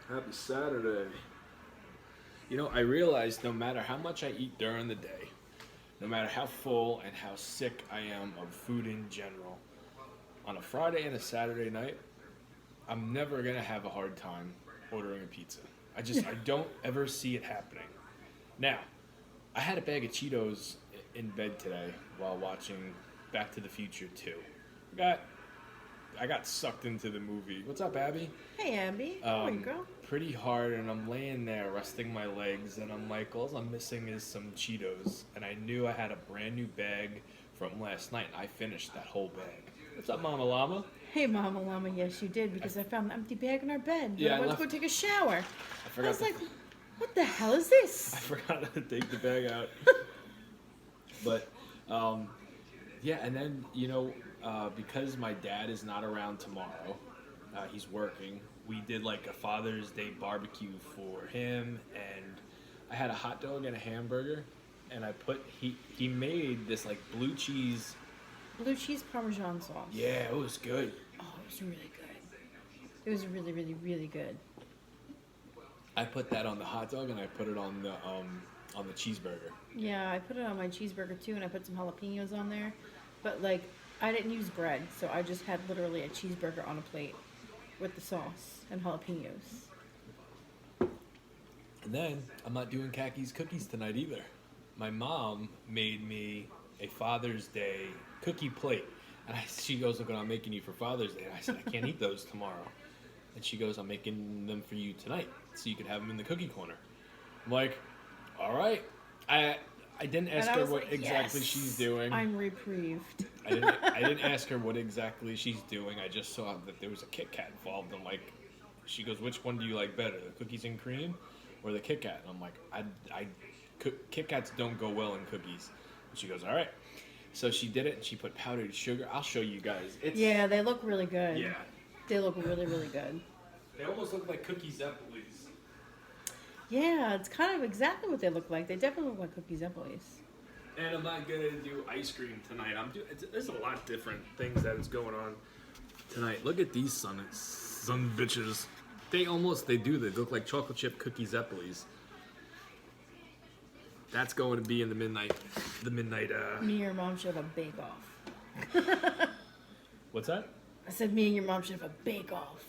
Happy Saturday. You know, I realize no matter how much I eat during the day, no matter how full and how sick I am of food in general, on a Friday and a Saturday night, I'm never gonna have a hard time ordering a pizza. I don't ever see it happening. Now, I had a bag of Cheetos in bed today while watching Back to the Future 2. I got I got sucked into the movie. What's up, Abby? Hey, Abby. How are you, girl? Pretty hard, and I'm laying there resting my legs, and I'm like, all I'm missing is some Cheetos. And I knew I had a brand new bag from last night, and I finished that whole bag. What's up, Mama Llama? Hey, Mama Llama. Yes, you did, because I found an empty bag in our bed. Yeah, I went to go take a shower. I I forgot. was like, what the hell is this? I forgot to take the bag out. But, yeah, and then because my dad is not around tomorrow, he's working. We did like a Father's Day barbecue for him, and I had a hot dog and a hamburger, and he made this like blue cheese. Blue cheese Parmesan sauce. Yeah, it was good. Oh, it was really good. It was really, really, really good. I put that on the hot dog, and I put it on the cheeseburger. Yeah, I put it on my cheeseburger too, and I put some jalapenos on there. But like, I didn't use bread, so I just had literally a cheeseburger on a plate with the sauce and jalapenos. And then I'm not doing Kaki's cookies tonight either. My mom made me a Father's Day cookie plate. And she goes, look what I'm making you for Father's Day. And I said, I can't eat those tomorrow. And she goes, I'm making them for you tonight so you could have them in the cookie corner. I'm like, all right. I didn't ask her what exactly she's doing. I'm reprieved. I didn't ask her what exactly she's doing. I just saw that there was a Kit Kat involved. I'm like, she goes, which one do you like better, the cookies and cream or the Kit Kat? And I'm like, Kit Kats don't go well in cookies. And she goes, all right. So she did it, and she put powdered sugar. I'll show you guys. Yeah, they look really good. Yeah. They look really, really good. They almost look like cookie Zeppelis. Yeah, it's kind of exactly what they look like. They definitely look like cookies and Zeppelis. And I'm not gonna do ice cream tonight. There's a lot of different things that is going on tonight. Look at these son bitches. They look like chocolate chip cookie Zeppelis. That's going to be in the midnight. Me and your mom should have a bake-off. What's that? I said me and your mom should have a bake-off.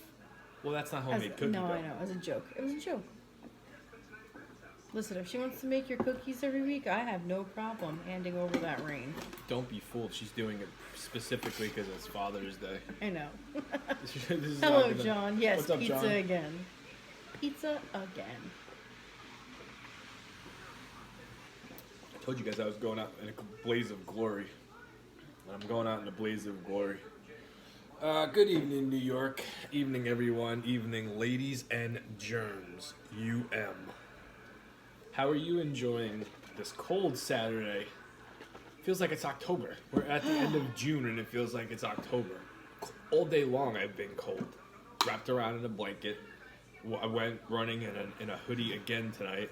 Well, that's not homemade cookie. No, though. I know. It was a joke. It was a joke. Listen, if she wants to make your cookies every week, I have no problem handing over that reign. Don't be fooled. She's doing it specifically because it's Father's Day. I know. This is Hello, John. Yes, What's up, pizza John? again. Pizza again. I told you guys I was going out in a blaze of glory. And I'm going out in a blaze of glory. Good evening, New York. Evening, everyone. Evening, ladies and germs. How are you enjoying this cold Saturday? Feels like it's October. We're at the end of June, and it feels like it's October. All day long, I've been cold. Wrapped around in a blanket. I went running in a hoodie again tonight.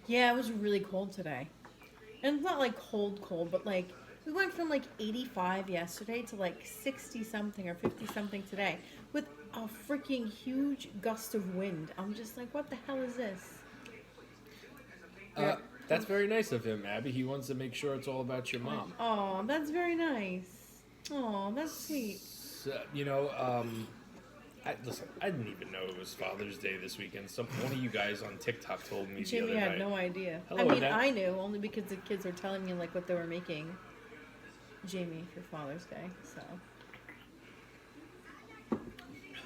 Yeah, it was really cold today. And it's not like cold, but like we went from like 85 yesterday to like 60 something or 50 something today with a freaking huge gust of wind. I'm just like, what the hell is this? That's very nice of him, Abby. He wants to make sure it's all about your mom. Oh, that's very nice. Oh, that's sweet. So, I didn't even know it was Father's Day this weekend. One of you guys on TikTok told me the Jimmy other had night. no idea. Hello, I mean, Annette. I knew only because the kids were telling me like what they were making Jamie for Father's Day. So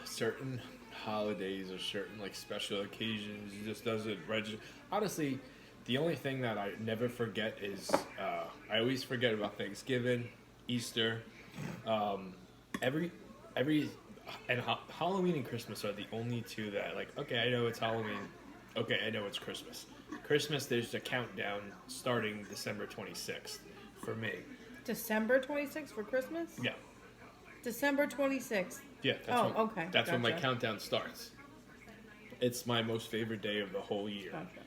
Certain holidays or certain like special occasions just doesn't register. Honestly, the only thing that I never forget is I always forget about Thanksgiving, Easter, every and Halloween and Christmas are the only two that like. Okay, I know it's Halloween. Okay, I know it's Christmas. Christmas, there's a countdown starting December 26th for me. December 26th for Christmas? Yeah. December 26th. Yeah. Okay. That's when my Gotcha. countdown starts. It's my most favorite day of the whole year. Gotcha.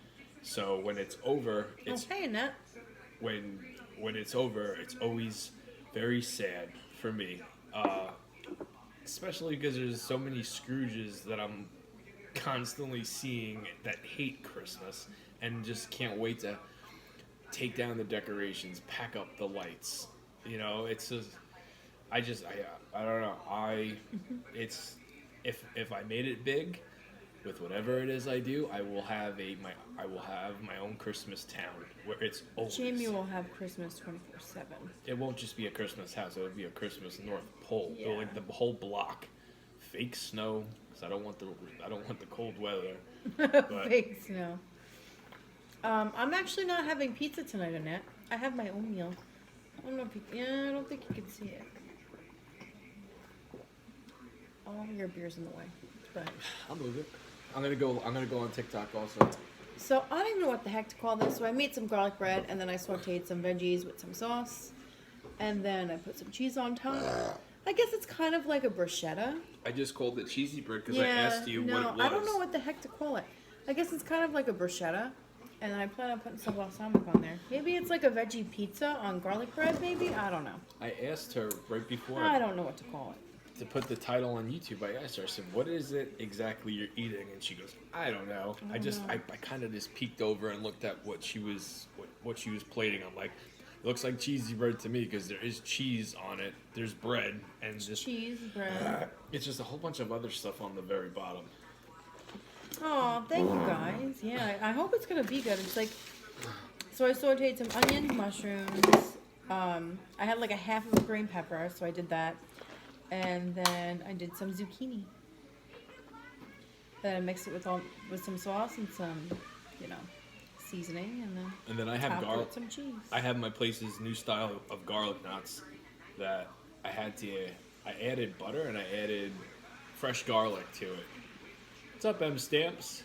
So when it's over, it's Hey, Annette. when it's over, it's always very sad for me. Especially because there's so many Scrooges that I'm constantly seeing that hate Christmas and just can't wait to take down the decorations, pack up the lights. You know, it's just I don't know. It's if I made it big with whatever it is I do, I will have my own Christmas town where it's always. Jamie will have Christmas 24/7. It won't just be a Christmas house. It'll be a Christmas North Pole, Yeah. like the whole block. Fake snow, because I don't want the cold weather. But Fake snow. I'm actually not having pizza tonight, Annette. I have my own meal. I don't know if I don't think you can see it. Oh, your beer's in the way. But I'll move it. I'm gonna go on TikTok also. so I don't even know what the heck to call this. So I made some garlic bread, and then I sauteed some veggies with some sauce, and then I put some cheese on top. I guess it's kind of like a bruschetta. I just called it cheesy bread because I asked you no, what it was. I don't know what the heck to call it. I guess it's kind of like a bruschetta, and I plan on putting some balsamic on there. Maybe it's like a veggie pizza on garlic bread. Maybe I don't know. I asked her right before I don't know what to call it. to put the title on YouTube. I asked her, I said, "What is it exactly you're eating?" And she goes, "I don't know. I kind of just peeked over and looked at what she was plating. I'm like, it looks like cheesy bread to me because there is cheese on it. There's bread and just Cheese bread. it's just a whole bunch of other stuff on the very bottom." Oh, thank you guys. Yeah, I hope it's gonna be good. It's like, so I sauteed some onion, mushrooms. I had like a half of a green pepper, so I did that, and then I did some zucchini. Then I mixed it with some sauce and some, seasoning, and then I have topped it garlic. with some cheese. I have my place's new style of garlic knots that I added butter and I added fresh garlic to it. What's up, M Stamps?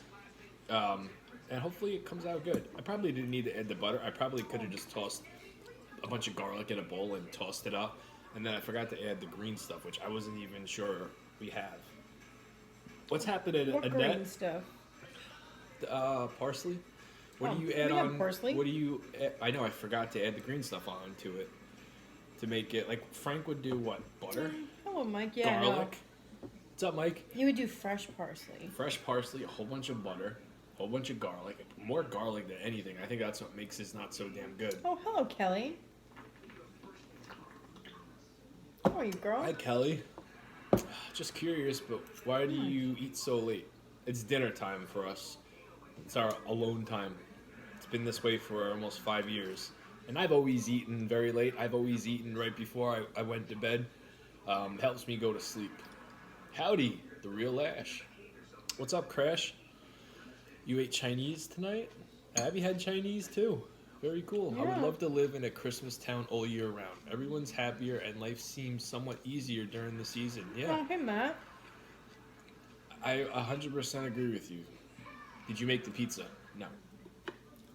And hopefully it comes out good. I probably didn't need to add the butter. I probably could have just tossed a bunch of garlic in a bowl and tossed it up. And then I forgot to add the green stuff, which I wasn't even sure we have. What's happening, What Annette? green stuff? Parsley. What do you we add have on? parsley. What do you? I know I forgot to add the green stuff onto it to make it like Frank would do. What, butter, Hello, Mike. Yeah, garlic? What's up, Mike? no. You would do fresh parsley. Fresh parsley, a whole bunch of butter, a whole bunch of garlic. More garlic than anything. I think that's what makes this not so damn good. Oh, hello, Kelly. How are you, girl? Hi, Kelly. Just curious, but why do you eat so late? It's dinner time for us. It's our alone time. It's been this way for almost 5 years. And I've always eaten very late. I've always eaten right before I went to bed. Helps me go to sleep. Howdy, the real Ash. What's up, Crash? You ate Chinese tonight? Abby had Chinese too. Very cool. I would Yeah. love to live in a Christmas town all year round. Everyone's happier and life seems somewhat easier during the season. Yeah, Oh, hey, Matt. I 100% agree with you. Did you make the pizza? No.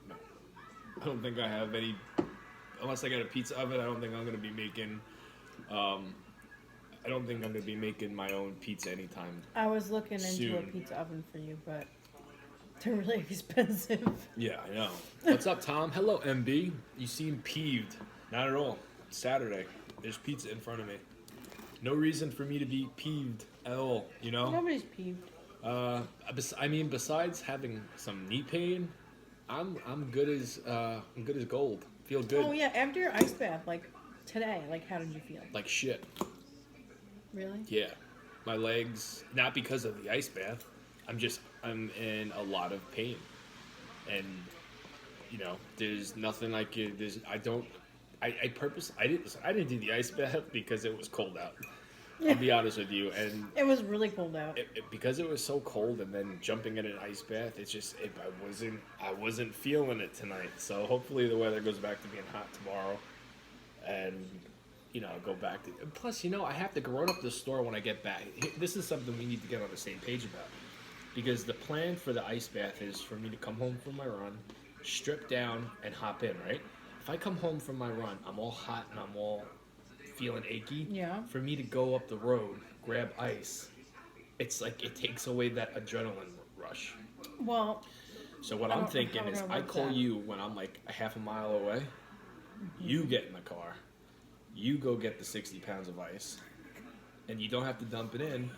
No. I don't think I have any. Unless I get a pizza oven, I don't think I'm going to be making. I don't think I'm going to be making my own pizza anytime. I was looking into a Soon. pizza oven for you, but they're really expensive. Yeah, I know. What's up, Tom? Hello, MB. You seem peeved. Not at all. It's Saturday. There's pizza in front of me. No reason for me to be peeved at all, you know? Nobody's peeved. Besides having some knee pain, I'm good as gold. Feel good. Oh, yeah, after your ice bath, like today, like how did you feel? Like shit. Really? Yeah. My legs, not because of the ice bath. I'm in a lot of pain. And, there's nothing like it. I didn't do the ice bath because it was cold out. I'll be honest with you. And It was really cold out. because it was so cold and then jumping in an ice bath, I wasn't feeling it tonight. So hopefully the weather goes back to being hot tomorrow. And, go back to... Plus, I have to run up to the store when I get back. This is something we need to get on the same page about. Because the plan for the ice bath is for me to come home from my run, strip down, and hop in, right? If I come home from my run, I'm all hot and I'm all feeling achy. Yeah. For me to go up the road, grab ice, it's like it takes away that adrenaline rush. Well, So what I I'm don't know thinking how is we're I gonna work call that. you when I'm like a half a mile away. You get in the car. You go get the 60 pounds of ice. And you don't have to dump it in.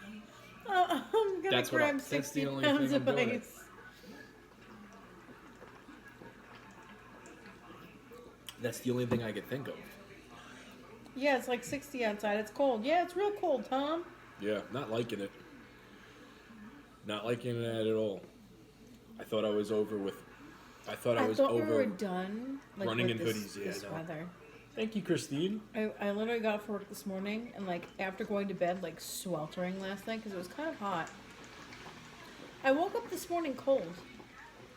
I'm gonna That's what grab that's the 60 only pounds thing I'm of doing. ice. That's the only thing I could think of. Yeah, it's like 60 outside. It's cold. Yeah, it's real cold, Tom. Yeah, not liking it. Not liking it at all. I thought I was over with. I thought I was thought we over were done like running with in this, hoodies. Yeah, this I know. weather. Thank you, Christine. I literally got off work this morning and like after going to bed like sweltering last night because it was kind of hot. I woke up this morning cold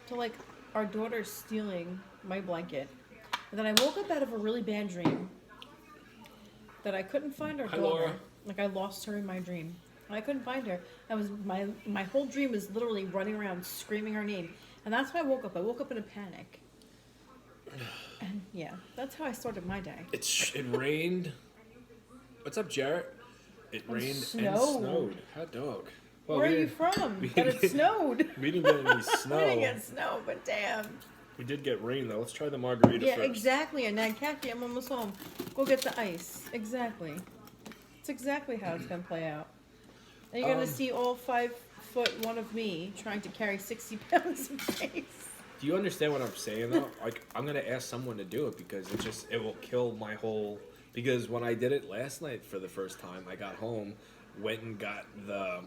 to like our daughter stealing my blanket. And then I woke up out of a really bad dream that I couldn't find our Hi, daughter. Laura. Like I lost her in my dream. I couldn't find her. I was my whole dream was literally running around screaming her name. And that's how I woke up. I woke up in a panic. And yeah, that's how I started my day. It rained. What's up, Jarrett? It rained and snowed. snowed. Hot dog. Well, Where we are you didn't- from? we But it didn't- snowed. We didn't get any We snow. didn't get snow, but damn. We did get rain though. Let's try the margarita Yeah, first. exactly. And now, Kathy, I'm almost home. Go get the ice. Exactly. It's exactly how it's gonna play out. And you're gonna see all 5'1" of me trying to carry 60 pounds of ice. Do you understand what I'm saying though? Like I'm gonna ask someone to do it because it will kill my whole. Because when I did it last night for the first time, I got home, went and got the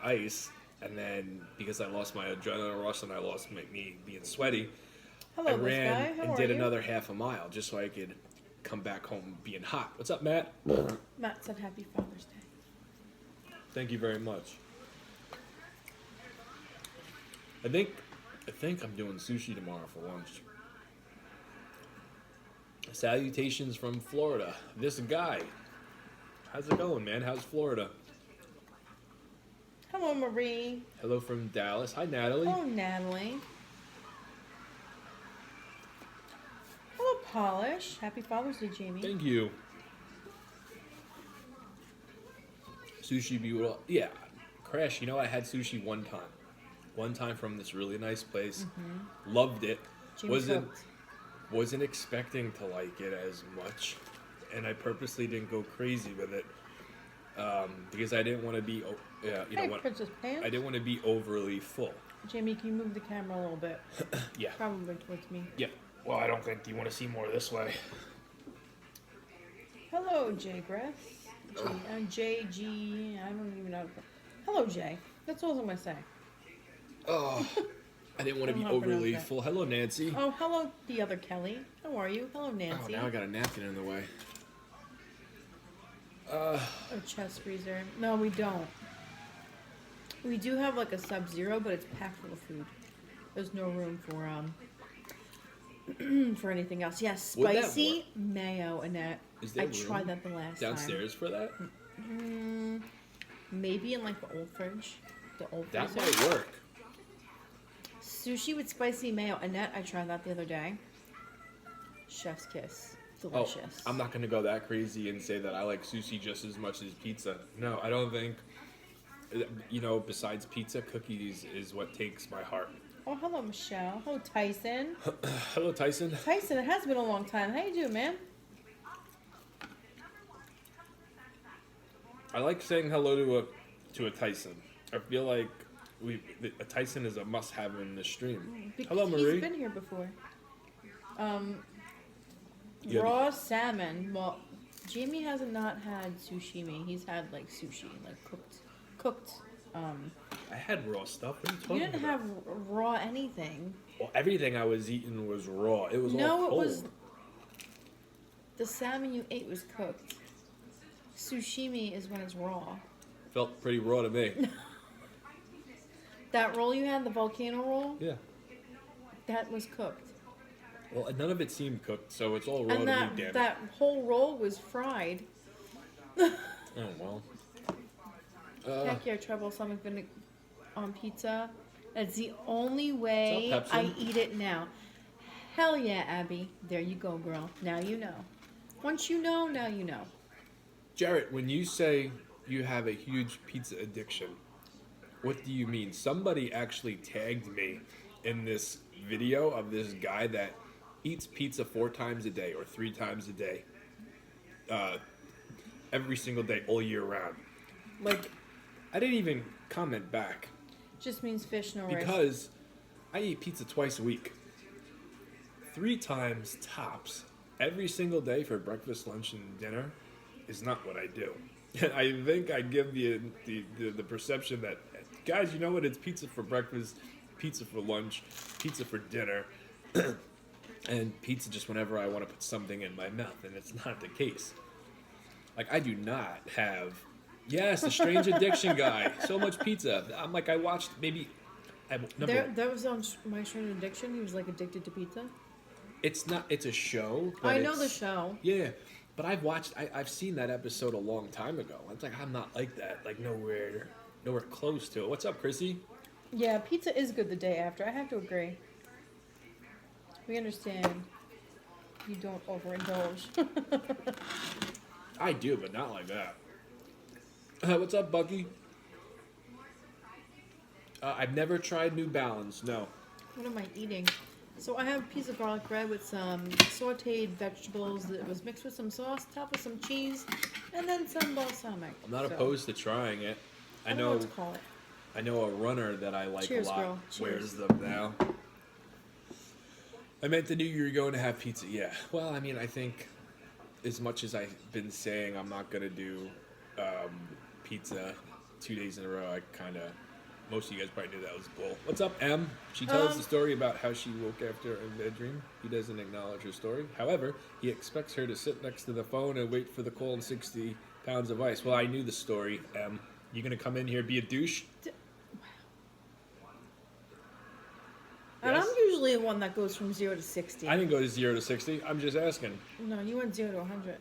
ice, and then because I lost my adrenaline rush and I lost me being sweaty, Hello, I this ran guy. How and are did you? another half a mile just so I could come back home being hot. What's up, Matt? Matt said Happy Father's Day. Thank you very much. I think I'm doing sushi tomorrow for lunch. Salutations from Florida. This guy. How's it going, man? How's Florida? Hello, Marie. Hello from Dallas. Hi, Natalie. Hello, Natalie. Hello, Polish. Happy Father's Day, Jamie. Thank you. Sushi beautiful. Yeah. Crash, you know, I had sushi one time. One time from this really nice place. Loved it. Jamie cooked. Wasn't expecting to like it as much, and I purposely didn't go crazy with it because I didn't want to be, Hey, Princess Pants. I didn't want to be overly full. Jamie, can you move the camera a little bit? Yeah. Probably towards me. Yeah. Well, I don't think you want to see more this way. Hello, Jay Grass. JG. I don't even know. Hello, Jay. That's all I'm gonna say. Oh, I didn't want to be I don't know how to overly pronounce that. full. Hello, Nancy. Oh, hello, the other Kelly. How are you? Hello, Oh, Nancy. now I got a napkin in the way. Oh, chest freezer. No, we don't. We do have like a Sub-Zero, but it's packed full of food. There's no room for for anything else. Yes, Would that spicy mayo, Annette. Is there I tried room that the last downstairs for that? time. Maybe in like the old fridge, the old That freezer. might work. Sushi with spicy mayo, Annette. I tried that the other day. Chef's kiss. Oh, Delicious. I'm not gonna go that crazy and say that I like sushi just as much as pizza. No, I don't think. You know, besides pizza, cookies is what takes my heart. Oh, hello, Michelle. Hello, Tyson. Hello, Tyson. Tyson, it has been a long time. How you doing, man? I like saying hello to a Tyson. I feel like a Tyson is a must-have in this stream. Hello, Marie. He's been here before. Yeah, Raw salmon. Well, Jamie has not had sushimi. He's had like sushi, like cooked. I had raw stuff. What are you talking You didn't about? have raw anything. Well, everything I was eating was raw. It was all No, cold. it was. The salmon you ate was cooked. Sushimi is when it's raw. Felt pretty raw to me. That roll you had, the volcano roll, Yeah. that was cooked. Well, none of it seemed cooked, so it's all raw And to me, damn it. that whole roll was fried. Oh, well. Heck yeah, treble stomach vinegar on pizza. That's the only way What's up, I Pepsi? eat it now. Hell yeah, Abby. There you go, girl. Now you know. Once you know, now you know. Jarrett, when you say you have a huge pizza addiction, what do you mean? Somebody actually tagged me in this video of this guy that eats pizza 4 times a day or 3 times a day, every single day, all year round. Like, I didn't even comment back Just means fish, no rice. because I eat pizza twice a week, 3 times tops, every single day for breakfast, lunch, and dinner is not what I do. And I think I give you the perception that, guys, you know what? It's pizza for breakfast, pizza for lunch, pizza for dinner, and pizza just whenever I want to put something in my mouth, and it's not the case. Like, I do not have, yes, the strange addiction guy, so much pizza. I'm like, I watched maybe, That was on My Strange Addiction. He was like addicted to pizza. it's not, it's a show. But I know the show. Yeah, but I've seen that episode a long time ago. It's like, I'm not like that, like nowhere close to it. What's up, Chrissy? Yeah, pizza is good the day after. I have to agree. We understand you don't overindulge. I do, but not like that. What's up, Bucky? I've never tried New Balance, no. What am I eating? So I have a piece of garlic bread with some sauteed vegetables that was mixed with some sauce, topped with some cheese, and then some balsamic. I'm not opposed to trying it. I don't know what to call it. I know a runner that I like Cheers, a lot girl. wears Cheers. them now. I meant the New Year going to have pizza. Yeah. Well, I mean, I think as much as I've been saying I'm not going to do pizza 2 days in a row, I kind of, most of you guys probably knew that was bull. What's up, Em? She tells the story about how she woke after a bad dream. He doesn't acknowledge her story. However, he expects her to sit next to the phone and wait for the cold 60 pounds of ice. Well, I knew the story, Em. You going to come in here be a douche? And Yes? I'm usually the one that goes from 0 to 60. I didn't go to 0 to 60. I'm just asking. No, you went 0 to 100.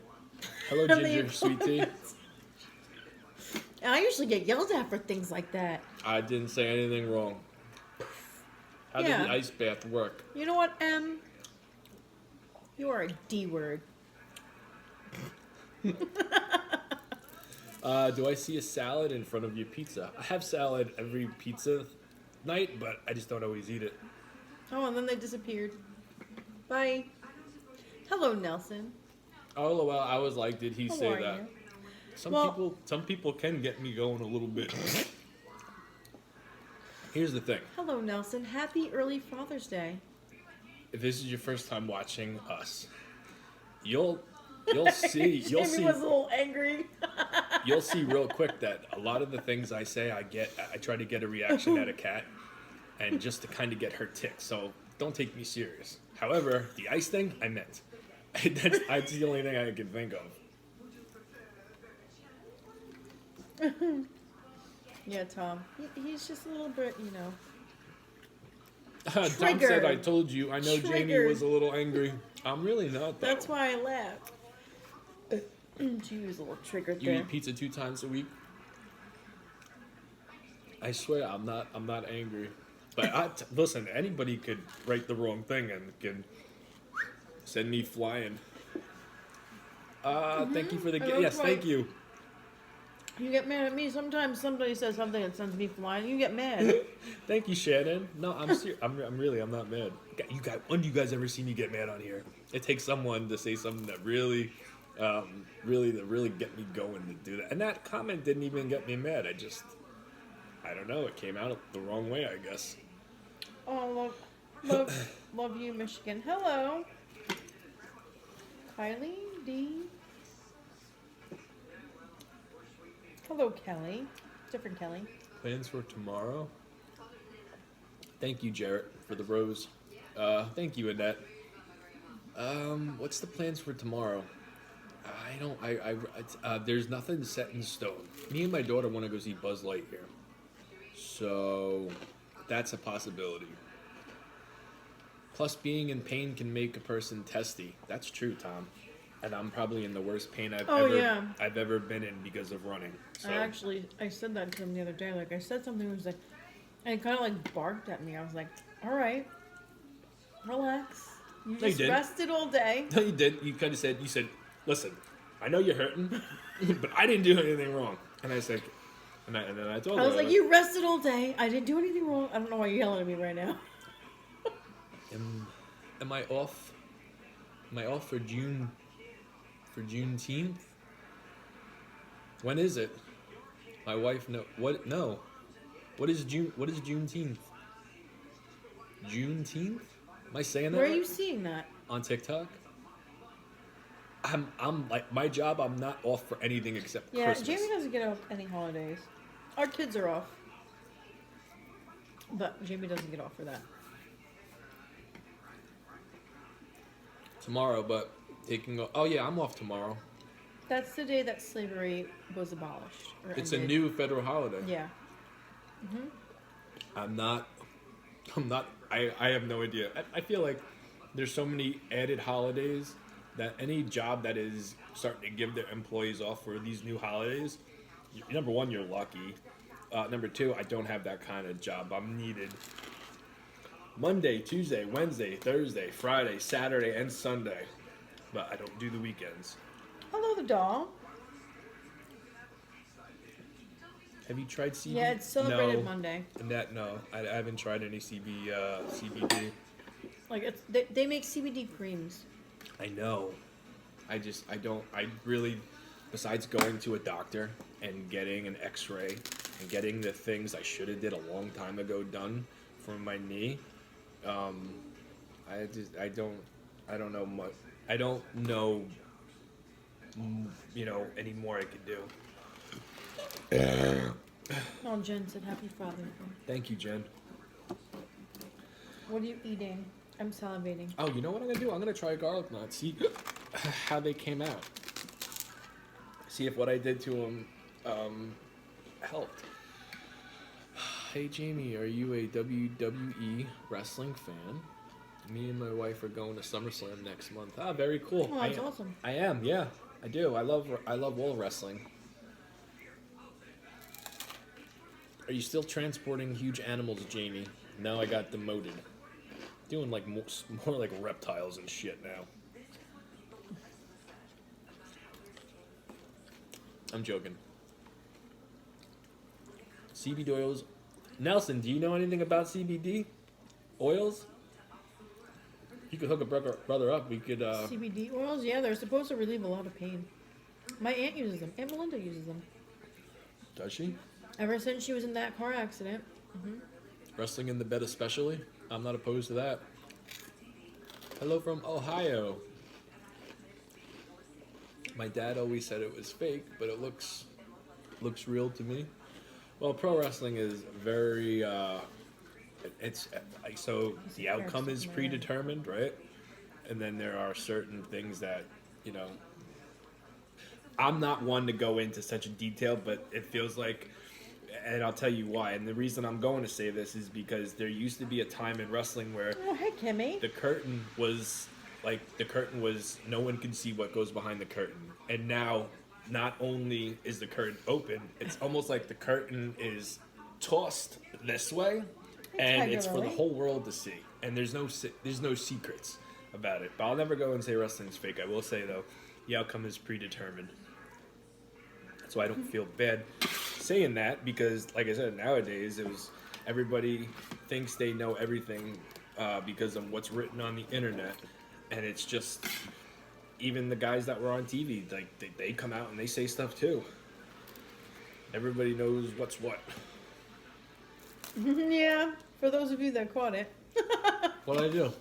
Hello, And then Ginger, you- sweet tea. And I usually get yelled at for things like that. I didn't say anything wrong. How did Yeah. the ice bath work? You know what, Em? You are a D word. Do I see a salad in front of your pizza? I have salad every pizza night, but I just don't always eat it. Oh, and then they disappeared. Bye. Hello, Nelson. Oh, well, I was like, did he How say are that? you? Some people can get me going a little bit. Here's the thing. Hello, Nelson. Happy early Father's Day. If this is your first time watching us, you'll see Jamie was a little angry. you'll see real quick that a lot of the things I say, I try to get a reaction at a cat, and just to kind of get her ticked. So don't take me serious. However, the ice thing, I meant. That's the only thing I can think of. Yeah, Tom. He's just a little bit, you know. Tom said, Triggered. I told you. I know Jamie Triggered. was a little angry. I'm really not, though. That's why I laughed. She was a little triggered You there. eat pizza 2 times a week? I swear, I'm not angry. But listen, anybody could write the wrong thing and can send me flying. Thank you for the I gift. know Yes, it's thank right. you. You get mad at me. Sometimes somebody says something that sends me flying. You get mad. Thank you, Shannon. No, I'm serious. I'm not mad. When do you guys ever see me get mad on here? It takes someone to say something that really get me going to do that. And that comment didn't even get me mad. I don't know. It came out the wrong way, I guess. Oh, love you, Michigan. Hello, Kylie D. Hello, Kelly. Different Kelly. Plans for tomorrow? Thank you, Jarrett, for the rose. Thank you, Annette. What's the plans for tomorrow? There's nothing set in stone. Me and my daughter want to go see Buzz Lightyear. So, that's a possibility. Plus, being in pain can make a person testy. That's true, Tom. And I'm probably in the worst pain I've ever been in because of running. So. I said that to him the other day. Like, I said something, he was like, and he kind of like barked at me. I was like, all right, relax. You just rested all day. No, you did. You kind of said, listen, I know you're hurting, but I didn't do anything wrong. And I said, and then I told her. I was like, you rested all day. I didn't do anything wrong. I don't know why you're yelling at me right now. Am I off? Am I off for June? For Juneteenth? When is it? My wife, no. What? No. What is June? What is Juneteenth? Juneteenth? Am I saying that Where are right? you seeing that? On TikTok? I'm like my job. I'm not off for anything except Yeah, Christmas. Jamie doesn't get off any holidays. Our kids are off, but Jamie doesn't get off for that. Tomorrow, but taking. Oh yeah, I'm off tomorrow. That's the day that slavery was abolished. Or It's ended. a new federal holiday. Yeah. Mhm. I'm not. I have no idea. I feel like there's so many added holidays that any job that is starting to give their employees off for these new holidays, number one, you're lucky. Number two, I don't have that kind of job. I'm needed Monday, Tuesday, Wednesday, Thursday, Friday, Saturday, and Sunday. But I don't do the weekends. Hello, the doll. Have you tried CBD? Yeah, it's celebrated No. Monday. No, I haven't tried any CBD. Like they make CBD creams. I know. I really, besides going to a doctor and getting an x-ray and getting the things I should have did a long time ago done for my knee, I don't know much. I don't know, any more I could do. Oh, Jen said happy Father's Day. Thank you, Jen. What are you eating? I'm salivating. Oh, you know what I'm gonna do? I'm gonna try garlic knots. See how they came out. See if what I did to them helped. Hey Jamie, are you a WWE wrestling fan? Me and my wife are going to SummerSlam next month. Ah, very cool. Oh, that's awesome. I am, yeah, I do. I love all wrestling. Are you still transporting huge animals, Jamie? Now I got demoted. Doing like more like reptiles and shit now. I'm joking. CBD oils. Nelson, do you know anything about CBD oils? You could hook a brother up. We could. CBD oils, yeah, they're supposed to relieve a lot of pain. My aunt uses them. Aunt Melinda uses them. Does she? Ever since she was in that car accident. Mm-hmm. Wrestling in the bed, especially. I'm not opposed to that. Hello from Ohio. My dad always said it was fake, but it looks real to me. Well, pro wrestling is very. It's so the outcome is predetermined, right? And then there are certain things that I'm not one to go into such detail, but it feels like, and I'll tell you why. And the reason I'm going to say this is because there used to be a time in wrestling where Oh, hey, Kimmy. the curtain was no one could see what goes behind the curtain. And now not only is the curtain open, it's almost like the curtain is tossed this way and Tiger it's for the Lily. whole world to see. And there's no secrets about it. But I'll never go and say wrestling's fake. I will say though, the outcome is predetermined. So I don't feel bad saying that because, like I said, nowadays everybody thinks they know everything because of what's written on the internet, and it's just even the guys that were on TV, like they come out and they say stuff too. Everybody knows what's what. Yeah, for those of you that caught it. What'd I do?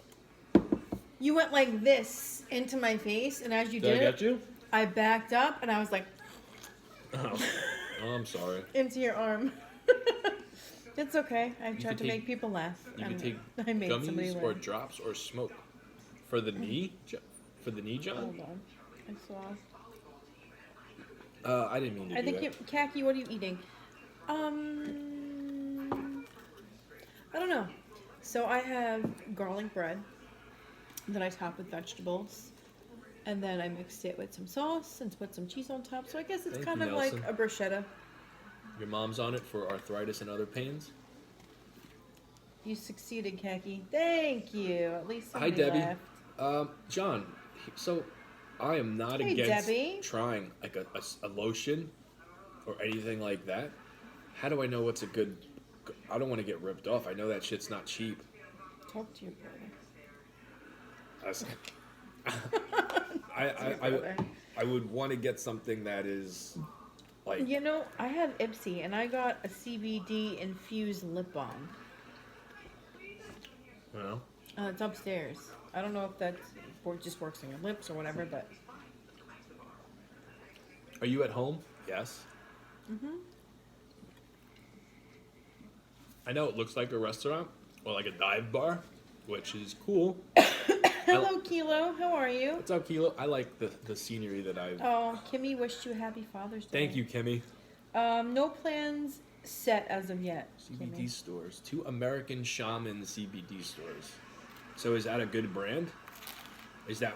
You went like this into my face, and as you Did I did get it, you? I backed up, and I was like, Oh, I'm sorry. into your arm. It's okay. I could tried to take- make people laugh. You and can take I made somebody gummies laugh. or drops or smoke for the knee. For the knee, John? Hold on. I saw. I didn't mean to I do think that. you, Khaki, what are you eating? I don't know. So I have garlic bread that I top with vegetables, and then I mixed it with some sauce and put some cheese on top. So I guess it's Thank kind you, of like Nelson. a bruschetta. Your mom's on it for arthritis and other pains. You succeeded, Khaki. Thank you. At least Hi, somebody Debbie. laughed. John, so I am not Hey, against Debbie. trying like a lotion or anything like that. How do I know what's a good? I don't want to get ripped off. I know that shit's not cheap. Talk to your brother. That's- Your brother. I would want to get something that is Like, You know, I had Ipsy and I got a CBD infused lip balm. you know, It's upstairs. I don't know if that's just works on your lips or whatever, but. are you at home? Yes. Hmm. I know it looks like a restaurant or like a dive bar, which is cool. Hello, Kilo. How are you? What's up, Kilo? I like the scenery that I've. Oh, Kimmy wished you happy Father's Day. Thank you, Kimmy. No plans set as of yet. CBD Kimmy. stores, 2 American Shaman CBD stores. So is that a good brand? Is that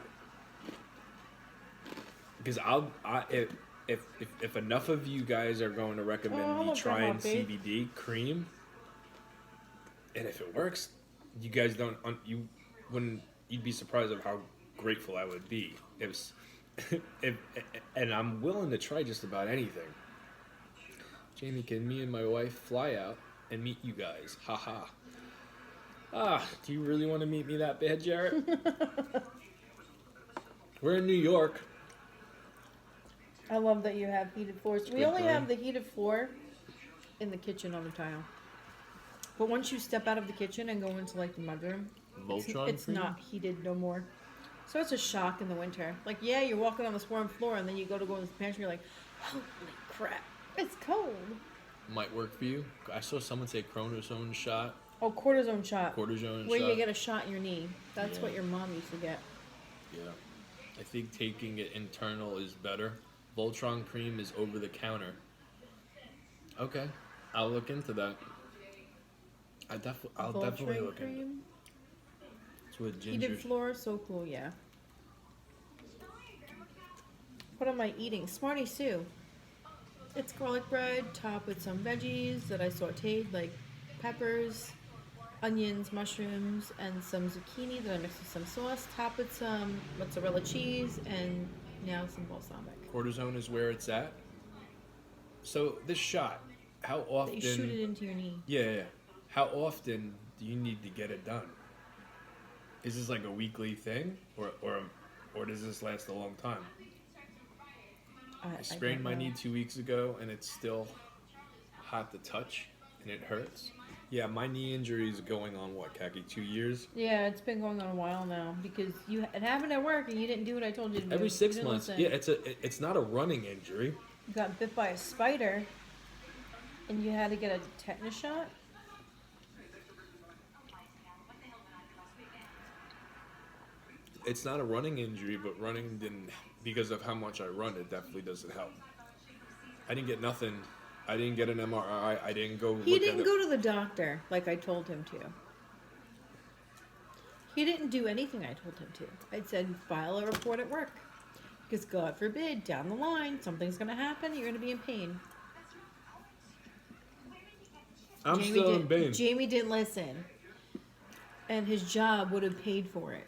because if enough of you guys are going to recommend me hello, trying Grandma Faith. CBD cream, and if it works, you guys don't you wouldn't you'd be surprised of how grateful I would be if and I'm willing to try just about anything. Jamie, can me and my wife fly out and meet you guys? Haha. Do you really want to meet me that bad, Jarrett? We're in New York. I love that you have heated floors. We Good only burn. have the heated floor in the kitchen on the tile. But once you step out of the kitchen and go into like the mudroom, Voltron it's cream? not heated no more. So it's a shock in the winter. Like, yeah, you're walking on this warm floor and then you go into the pantry, you're like, holy crap, it's cold. Might work for you. I saw someone say cortisone shot. Oh, cortisone shot. Cortisone Where shot. you get a shot in your knee. That's Yeah. what your mom used to get. Yeah. I think taking it internal is better. Voltron cream is over the counter. Okay. I'll look into that. I'll definitely Voltron look into it. cream. It's with ginger. Heated floor, so cool, yeah. What am I eating? Smarty Sue. It's garlic bread topped with some veggies that I sauteed, like peppers, onions, mushrooms, and some zucchini that I mixed with some sauce, topped with some mozzarella cheese, and now some balsamic. Cortisone is where it's at. So this shot, how often? That you shoot it into your knee. Yeah. How often do you need to get it done? Is this like a weekly thing, or does this last a long time? I sprained my knee 2 weeks ago, and it's still hot to touch, and it hurts. Yeah, my knee injury is going on what, Kaki, 2 years? Yeah, it's been going on a while now because it happened at work and you didn't do what I told you to do. Every 6 You didn't months. listen. Yeah, it's not a running injury. You got bit by a spider and you had to get a tetanus shot. It's not a running injury, but running didn't, because of how much I run, it definitely doesn't help. I didn't get nothing. I didn't get an MRI. I didn't go. He didn't go to the doctor like I told him to. He didn't do anything I told him to. I said, file a report at work. Because God forbid, down the line, something's going to happen, you're going to be in pain. I'm still in pain. Jamie didn't listen. And his job would have paid for it.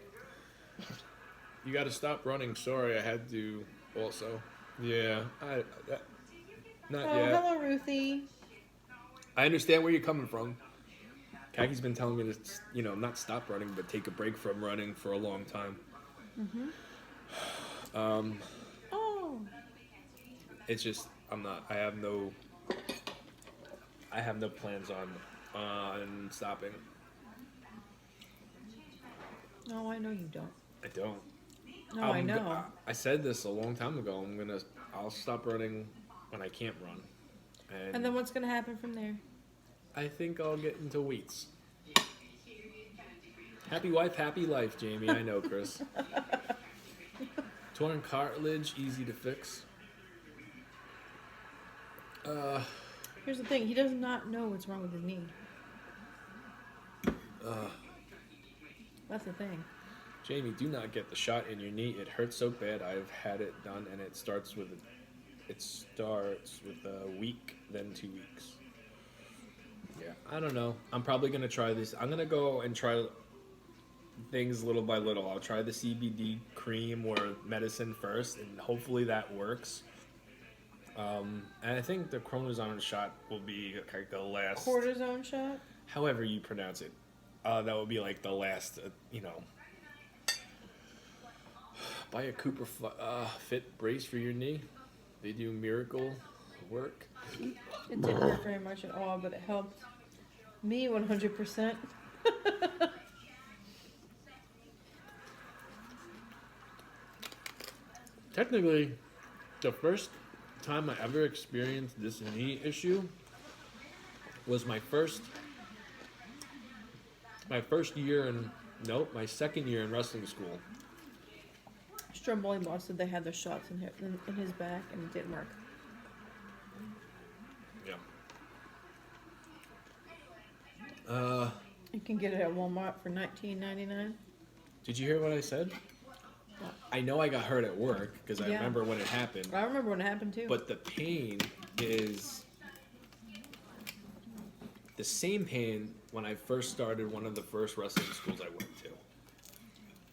You got to stop running. Sorry, I had to also. Yeah. Not yet. Hello, Ruthie. I understand where you're coming from. Kaki's been telling me to, not stop running, but take a break from running for a long time. Oh. It's just, I have no plans on stopping. No, I know you don't. I don't. No, I know. I said this a long time ago. I'll stop running when I can't run. And then what's going to happen from there? I think I'll get into weights. Happy wife, happy life, Jamie. I know, Chris. Torn cartilage, easy to fix. Here's the thing. He does not know what's wrong with his knee. That's the thing. Jamie, do not get the shot in your knee. It hurts so bad. I've had it done, and it starts with a week, then 2 weeks. Yeah, I don't know. I'm probably gonna try this. I'm gonna go and try things little by little. I'll try the CBD cream or medicine first, and hopefully that works. And I think the cortisone shot will be like the last. Cortisone shot? However you pronounce it. That would be like the last, Buy a Cooper Fit brace for your knee. They do miracle work. It didn't hurt very much at all, but it helped me 100%. Technically, the first time I ever experienced this knee issue was my second year in wrestling school. Stromboli boss said they had their shots in his back and it didn't work. Yeah. You can get it at Walmart for $19.99. Did you hear what I said? I know I got hurt at work because I remember when it happened. I remember when it happened too. But the pain is the same pain when I first started one of the first wrestling schools I went to.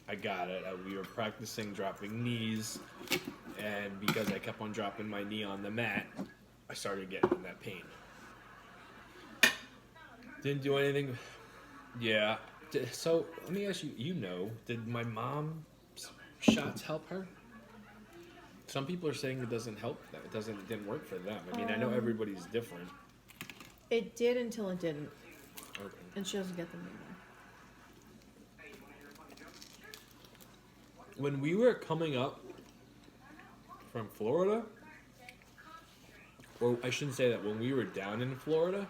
I got it. We were practicing dropping knees, and because I kept on dropping my knee on the mat, I started getting that pain. Didn't do anything. Yeah. So let me ask you, did my mom's shots help her? Some people are saying it doesn't help them. It didn't work for them. I mean, I know everybody's different. It did until it didn't. Okay. And she doesn't get them anymore. When we were coming up from Florida, or I shouldn't say that, when we were down in Florida,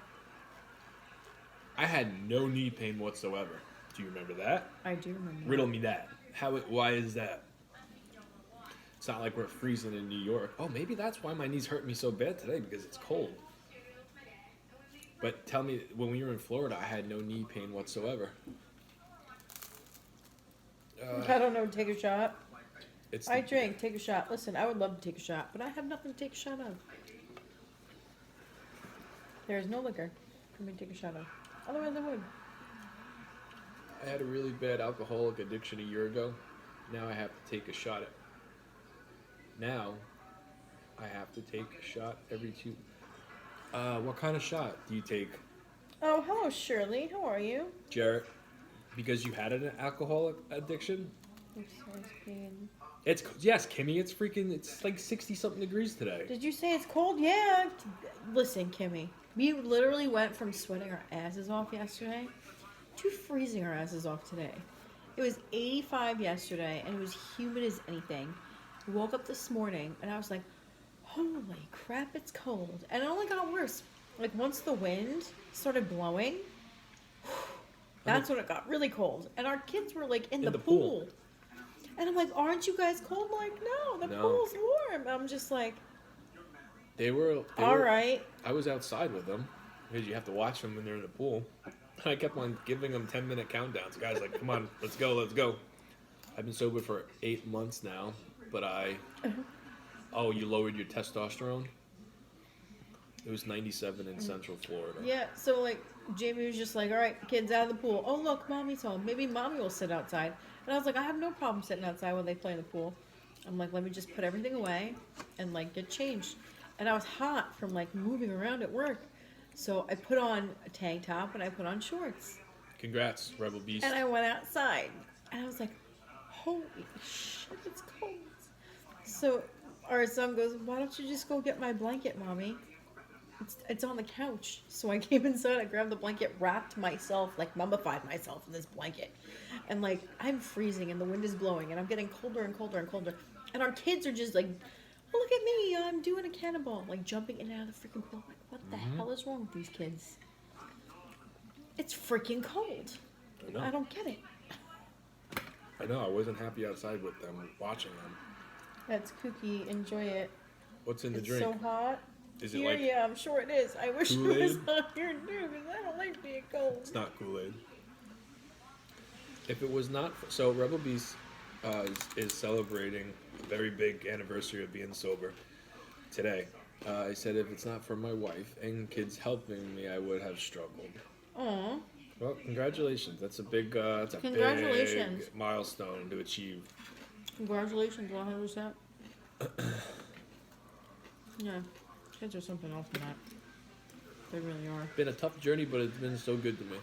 I had no knee pain whatsoever. Do you remember that? I do remember. Riddle me that. Why is that? It's not like we're freezing in New York. Oh, maybe that's why my knees hurt me so bad today, because it's cold. But tell me, when we were in Florida, I had no knee pain whatsoever. I don't know, take a shot. I drink, take a shot. Listen, I would love to take a shot, but I have nothing to take a shot of. There is no liquor for me to take a shot of. Otherwise I would. I had a really bad alcoholic addiction a year ago. Now I have to take a shot. Now I have to take a shot every 2. What kind of shot do you take? Oh, hello, Shirley. How are you? Jarrett, because you had an alcoholic addiction? Yes, Kimmy, it's like 60-something degrees today. Did you say it's cold? Yeah. Listen, Kimmy, we literally went from sweating our asses off yesterday to freezing our asses off today. It was 85 yesterday, and it was humid as anything. We woke up this morning, and I was like, holy crap, it's cold. And it only got worse. Like, once the wind started blowing, that's when it got really cold. And our kids were, like, in the pool. And I'm like, aren't you guys cold? I'm like, no, the pool's warm. And I'm just like, they were all right. I was outside with them, because you have to watch them when they're in the pool. I kept on giving them 10-minute countdowns. Guys, like, come on, let's go. I've been sober for 8 months now, but Oh, you lowered your testosterone? It was 97 in Central Florida. Yeah, so, like, Jamie was just like, all right, kids out of the pool. Oh, look, mommy's home. Maybe mommy will sit outside. And I was like, I have no problem sitting outside when they play in the pool. I'm like, let me just put everything away and, like, get changed. And I was hot from, like, moving around at work. So I put on a tank top and I put on shorts. Congrats, Rebel Beast. And I went outside. And I was like, holy shit, it's cold. So our son goes, why don't you just go get my blanket, Mommy? It's on the couch. So I came inside, I grabbed the blanket, wrapped myself, like mummified myself in this blanket. And like, I'm freezing and the wind is blowing and I'm getting colder and colder and colder. And our kids are just like, oh, look at me, I'm doing a cannonball. Like jumping in and out of the freaking pool. Like, what the hell is wrong with these kids? It's freaking cold. I don't get it. I know, I wasn't happy outside with them, watching them. That's kooky, enjoy it. What's in the drink? It's so hot. Is it here, like yeah, I'm sure it is. I wish Kool-Aid? it was not here too, because I don't like being cold. It's not Kool-Aid. If it was not so Rebel Beast is celebrating a very big anniversary of being sober today. I said if it's not for my wife and kids helping me, I would have struggled. Aw. Well, congratulations. That's a big Congratulations. big milestone to achieve. Congratulations, 100%. Yeah, kids are something else in that. They really are. Been a tough journey, but it's been so good to me.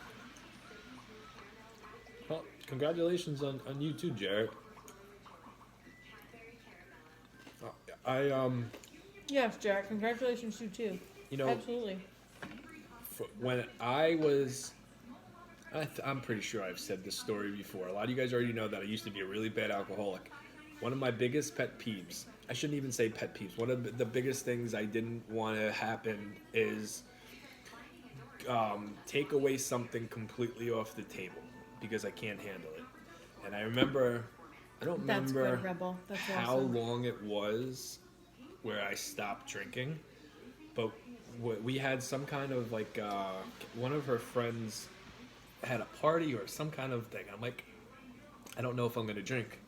Well, congratulations on you too, Jarrett. Yes, Jack. Congratulations to you too. You know, Absolutely. when I was, I'm pretty sure I've said this story before. A lot of you guys already know that I used to be a really bad alcoholic. One of my biggest pet peeves, I shouldn't even say pet peeves, one of the biggest things I didn't want to happen is take away something completely off the table because I can't handle it. And I don't That's remember good, Rebel. That's how awesome. long it was where I stopped drinking, but we had some kind of like one of her friends had a party or some kind of thing. I'm like, I don't know if I'm gonna drink,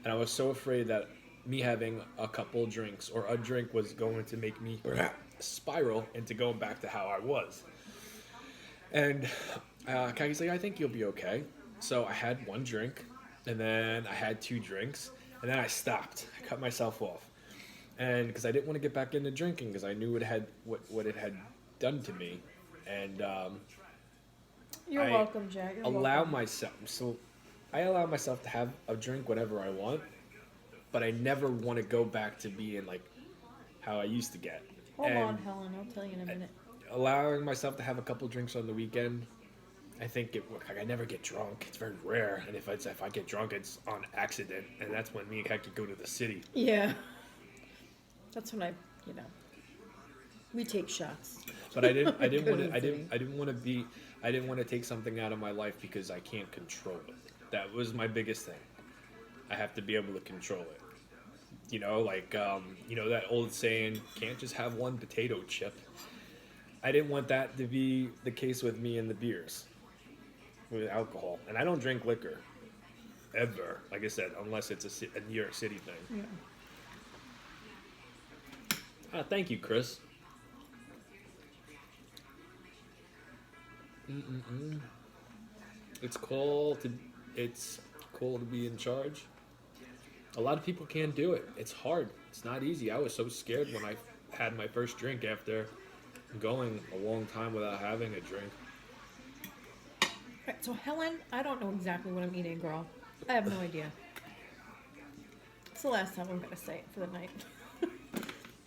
and I was so afraid that me having a couple drinks or a drink was going to make me spiral into going back to how I was. And Kaki's like, I think you'll be okay. So I had one drink, and then I had two drinks, and then I stopped. I cut myself off, and because I didn't want to get back into drinking, because I knew it had what it had done to me, and You're I welcome, Jack. You're allow welcome. myself. So I allow myself to have a drink whenever I want, but I never want to go back to being like how I used to get. Hold And on, Helen. I'll tell you in a minute. allowing myself to have a couple drinks on the weekend, I think like I never get drunk. It's very rare, and if I get drunk, it's on accident, and that's when me and Kaki go to the city. Yeah. That's when you know, we take shots. But I didn't Go want to to the city. I didn't want to take something out of my life because I can't control it. That was my biggest thing. I have to be able to control it. You know, like you know that old saying, can't just have one potato chip. I didn't want that to be the case with me and the beers, with alcohol. And I don't drink liquor, ever. Like I said, unless it's a New York City thing. Yeah. Thank you, Chris. Mm-mm-mm. It's called to, it's cool to be in charge. A lot of people can't do it. It's hard. It's not easy. I was so scared when I had my first drink after going a long time without having a drink. Right, so Helen, I don't know exactly what I'm eating, girl. I have no idea. It's the last time I'm gonna say it for the night.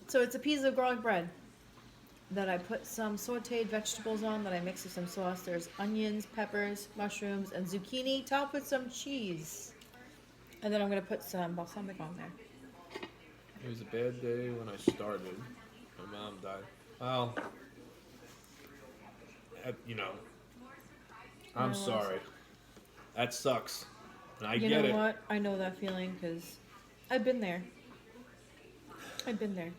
So it's a piece of garlic bread that I put some sauteed vegetables on that I mix with some sauce. There's onions, peppers, mushrooms, and zucchini topped with some cheese. And then I'm gonna put some balsamic on there. It was a bad day when I started. My mom died. Well, you know, I'm Yeah, well, sorry. That sucks. And I You get know it. what? I know that feeling because I've been there. I've been there.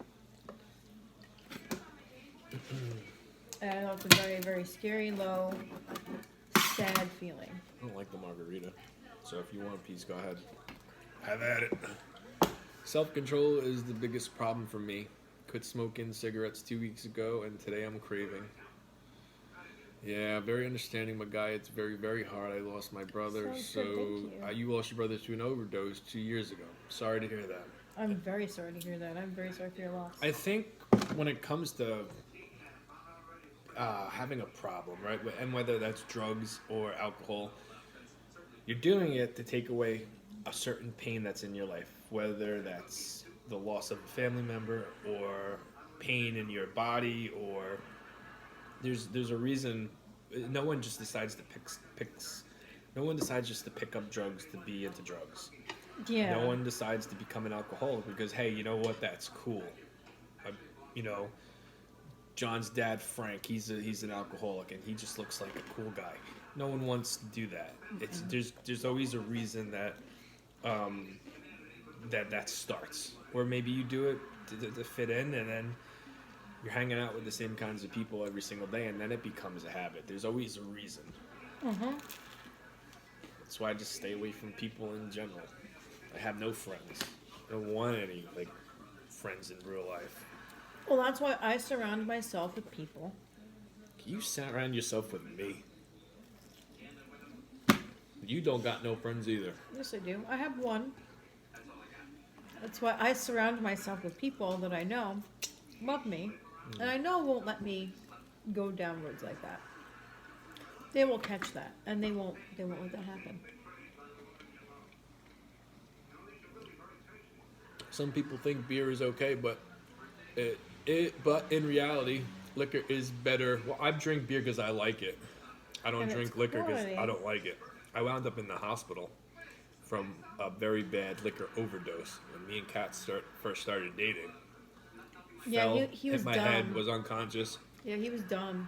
And I know it's a very, very scary, low, sad feeling. I don't like the margarita. So if you want a piece, go ahead. Have at it. Self-control is the biggest problem for me. Quit smoking cigarettes 2 weeks ago, and today I'm craving. Yeah, very understanding, my guy. It's very, very hard. I lost my brother. Sounds So good, thank you. you lost your brother to an overdose 2 years ago. Sorry to hear that. I'm very sorry to hear that. I'm very sorry for your loss. I think when it comes to having a problem, right, and whether that's drugs or alcohol, you're doing it to take away a certain pain that's in your life, whether that's the loss of a family member or pain in your body, or there's a reason. No one just decides to picks. No one decides just to pick up drugs to be into drugs. Yeah. No one decides to become an alcoholic because, hey, you know what? That's cool. You know, John's dad, Frank, he's an alcoholic, and he just looks like a cool guy. No one wants to do that. It's there's always a reason that that starts, or maybe you do it to fit in, and then you're hanging out with the same kinds of people every single day, and then it becomes a habit. There's always a reason. Mm-hmm. That's why I just stay away from people in general. I have no friends. I don't want any like friends in real life. Well, that's why I surround myself with people. You surround yourself with me. You don't got no friends either. Yes, I do. I have one. That's why I surround myself with people that I know love me, and I know won't let me go downwards like that. They will catch that, and they won't let that happen. Some people think beer is okay, but But in reality, liquor is better. Well, I drink beer because I like it. I don't And it's drink liquor because quality. I don't like it. I wound up in the hospital from a very bad liquor overdose when me and Kat first started dating. Yeah, Fell, he hit was my dumb. head, was unconscious. Yeah, he was dumb.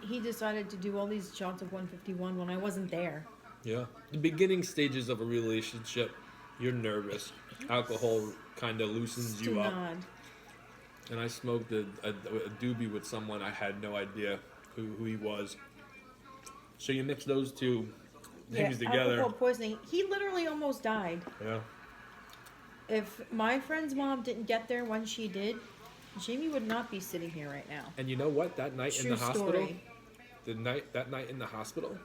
He decided to do all these shots of 151 when I wasn't there. Yeah. The beginning stages of a relationship, you're nervous. Alcohol kind of loosens you up. Stunad. And I smoked a doobie with someone I had no idea who he was. So you mix those two things together. Alcohol poisoning. He literally almost died. Yeah. If my friend's mom didn't get there when she did, Jamie would not be sitting here right now. And you know what? That night True in the hospital, story. that night in the hospital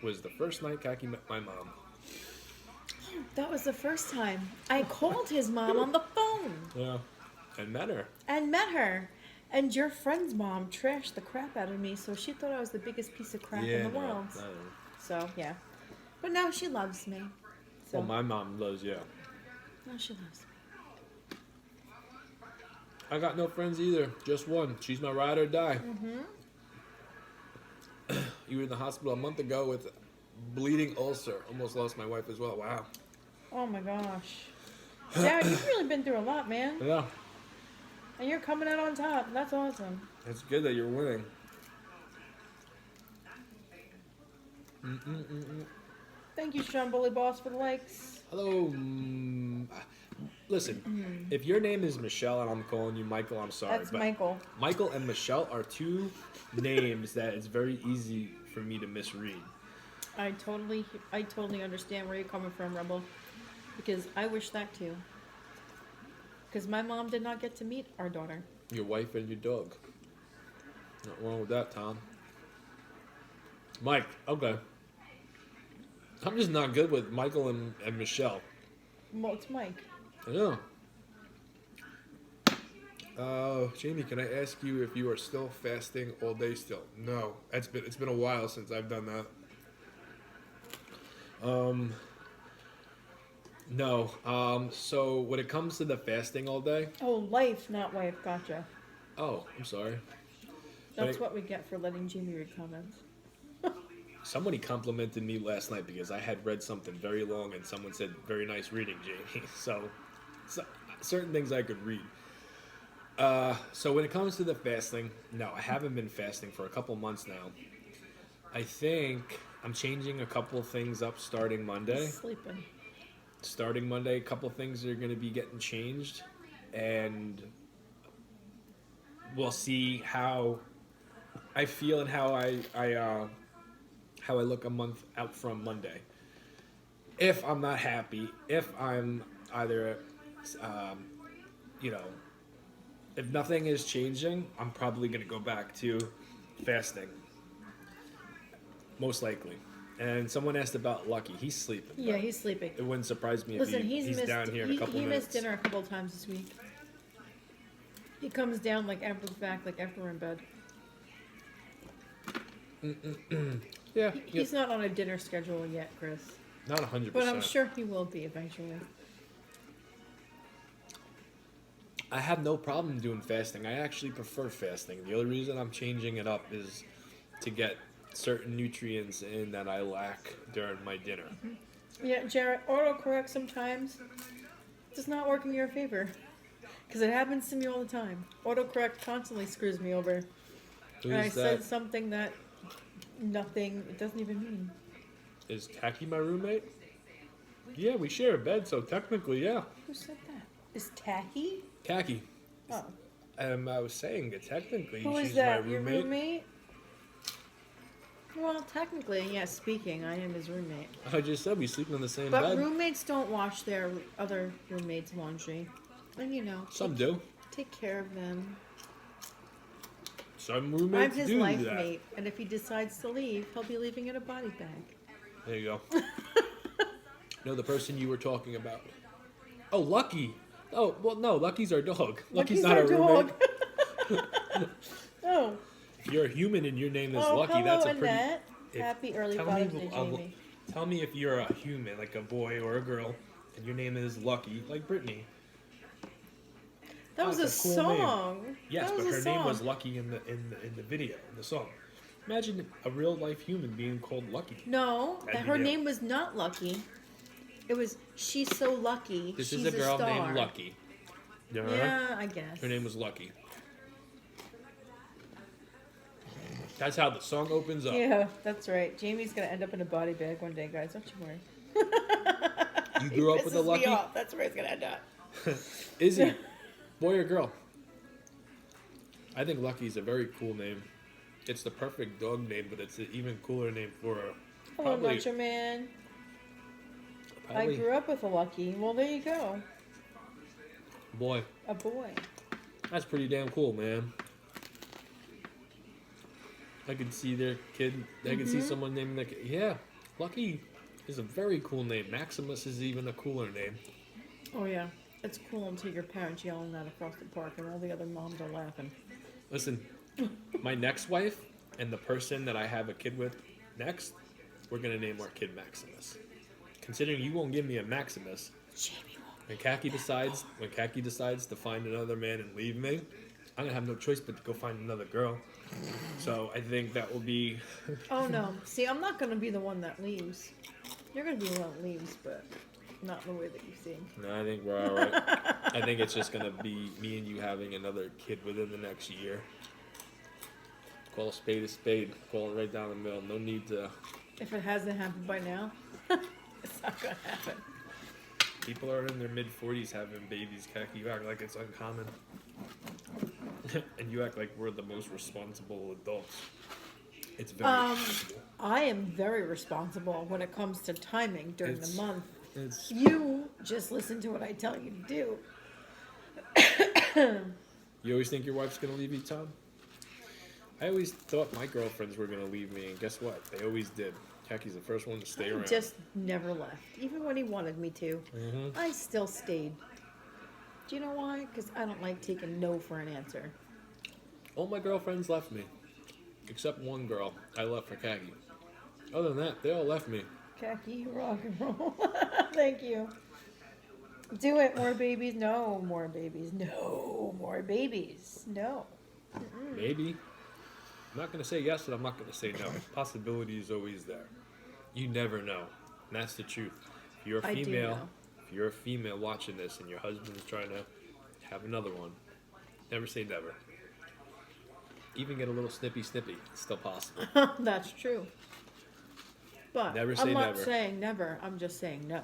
was the first night Kaki met my mom. That was the first time I called his mom on the phone Yeah. And met her. and met her. And your friend's mom trashed the crap out of me, so she thought I was the biggest piece of crap in the world. No. So, yeah. But now she loves me. So, Well, my mom loves you. now she loves me. I got no friends either. Just one. She's my ride or die. You were in the hospital a month ago with bleeding ulcer. Almost lost my wife as well. Wow. Oh my gosh. Jared, you've really been through a lot, man. Yeah. And you're coming out on top. That's awesome. It's good that you're winning. Thank you, Stromboli Boss, for the likes. Hello. Listen, if your name is Michelle and I'm calling you Michael, I'm sorry. That's but Michael. Michael and Michelle are two names that it's very easy for me to misread. I totally understand where you're coming from, Rebel. Because I wish that too. Because my mom did not get to meet our daughter. Your wife and your dog. Not wrong with that, Tom. Mike, okay. I'm just not good with Michael and Michelle. Well, it's Mike. Yeah. Jamie, can I ask you if you are still fasting all day still? No. It's been a while since I've done that. No. So when it comes to the fasting all day, Oh, life, not wife. Gotcha. oh, I'm sorry. That's But what we get for letting Jamie read comments. Somebody complimented me last night because I had read something very long and someone said, very nice reading, Jamie. So certain things I could read. So when it comes to the fasting, no, I haven't been fasting for a couple months now. I think I'm changing a couple things up starting Monday. Sleeping. Starting Monday, a couple things are going to be getting changed. And we'll see how I feel and how I look a month out from Monday. If I'm not happy, if I'm either, if nothing is changing, I'm probably going to go back to fasting. Most likely. And someone asked about Lucky. He's sleeping. Yeah, he's sleeping. It wouldn't surprise me Listen, if he's missed, down here in a couple he minutes. missed dinner a couple times this week. He comes down like after the fact, like after we're in bed. Yeah, He's not on a dinner schedule yet, Chris. not 100%. But I'm sure he will be eventually. I have no problem doing fasting. I actually prefer fasting. The only reason I'm changing it up is to get certain nutrients in that I lack during my dinner. Yeah, Jared, autocorrect sometimes does not work in your favor. Because it happens to me all the time. Autocorrect constantly screws me over. Who And I is said that? something that it doesn't even mean. Is Tacky my roommate? Yeah, we share a bed, so technically, yeah. Who said that? Is Tacky? Tacky. Oh. I was saying that technically Who she's is that? my Your roommate. roommate? Well, technically, yes, speaking, I am his roommate. I just said we sleep in the same But bed. roommates don't wash their other roommates' laundry. And Some do. take care of them. Some I'm roommates his do life that. mate, and if he decides to leave, he'll be leaving in a body bag. There you go. No, the person you were talking about. Oh, Lucky. Oh, well, no, Lucky's our dog. Lucky's not our our roommate. dog. Oh. If you're a human and your name is Oh, Lucky, hello, that's a pretty... Annette. if- Happy early tell Father's me, Day, Jamie. Tell me if you're a human, like a boy or a girl, and your name is Lucky, like Brittany. That was a That's cool name. song. Yes, That was but a her name was song. Lucky in the video, in the song. Imagine a real life human being called Lucky. No, That'd be her dope. name was not Lucky. It was She's So Lucky. This She's is a girl star. named Lucky. Yeah, I guess. Her name was Lucky. That's how the song opens up. Yeah, that's right. Jamie's gonna end up in a body bag one day, guys. Don't you worry. You grew up with a Pisses me Lucky? off. That's where he's gonna end up. Izzy, boy or girl? I think Lucky's a very cool name. It's the perfect dog name, but it's an even cooler name for a Hello, Macho Man. I grew up with a Lucky. Well, there you go. boy. A boy. That's pretty damn cool, man. I could see their kid. I could see someone naming their kid. Yeah, Lucky is a very cool name. Maximus is even a cooler name. Oh yeah, it's cool until your parents yelling that across the park and all the other moms are laughing. Listen, my next wife and the person that I have a kid with next, we're gonna name our kid Maximus. Considering you won't give me a Maximus, Jamie won't. when Khaki decides to find another man and leave me, I'm gonna have no choice but to go find another girl. So I think that will be. Oh no! See, I'm not gonna be the one that leaves. You're gonna be the one that leaves, but not in the way that you think. No, I think we're all right. I think it's just gonna be me and you having another kid within the next year. Call a spade. Call it right down the middle. No need to. If it hasn't happened by now, it's not gonna happen. People are in their mid-40s having babies. Khaki, you act like it's uncommon. And you act like we're the most responsible adults. It's very. I am very responsible when it comes to timing during It's- the month. It's, You just listen to what I tell you to do. you always think your wife's gonna leave you, Tom? I always thought my girlfriends were gonna leave me, and guess what? They always did. Khaki's the first one to stay He around. just never left. Even when he wanted me to, I still stayed. Do you know why? Because I don't like taking no for an answer. All my girlfriends left me, except one girl. I left for Khaki. Other than that, they all left me. Khaki, rock and roll. Thank you. Do it, more babies. No, more babies. No, more babies. No. Maybe. I'm not gonna say yes, and I'm not gonna say no. Possibility is always there. You never know, and that's the truth. If you're a I do female, know. if you're a female watching this, and your husband's trying to have another one, never say never. Even get a little snippy. It's still possible. That's true. But Never say I'm not never. saying never. I'm just saying no.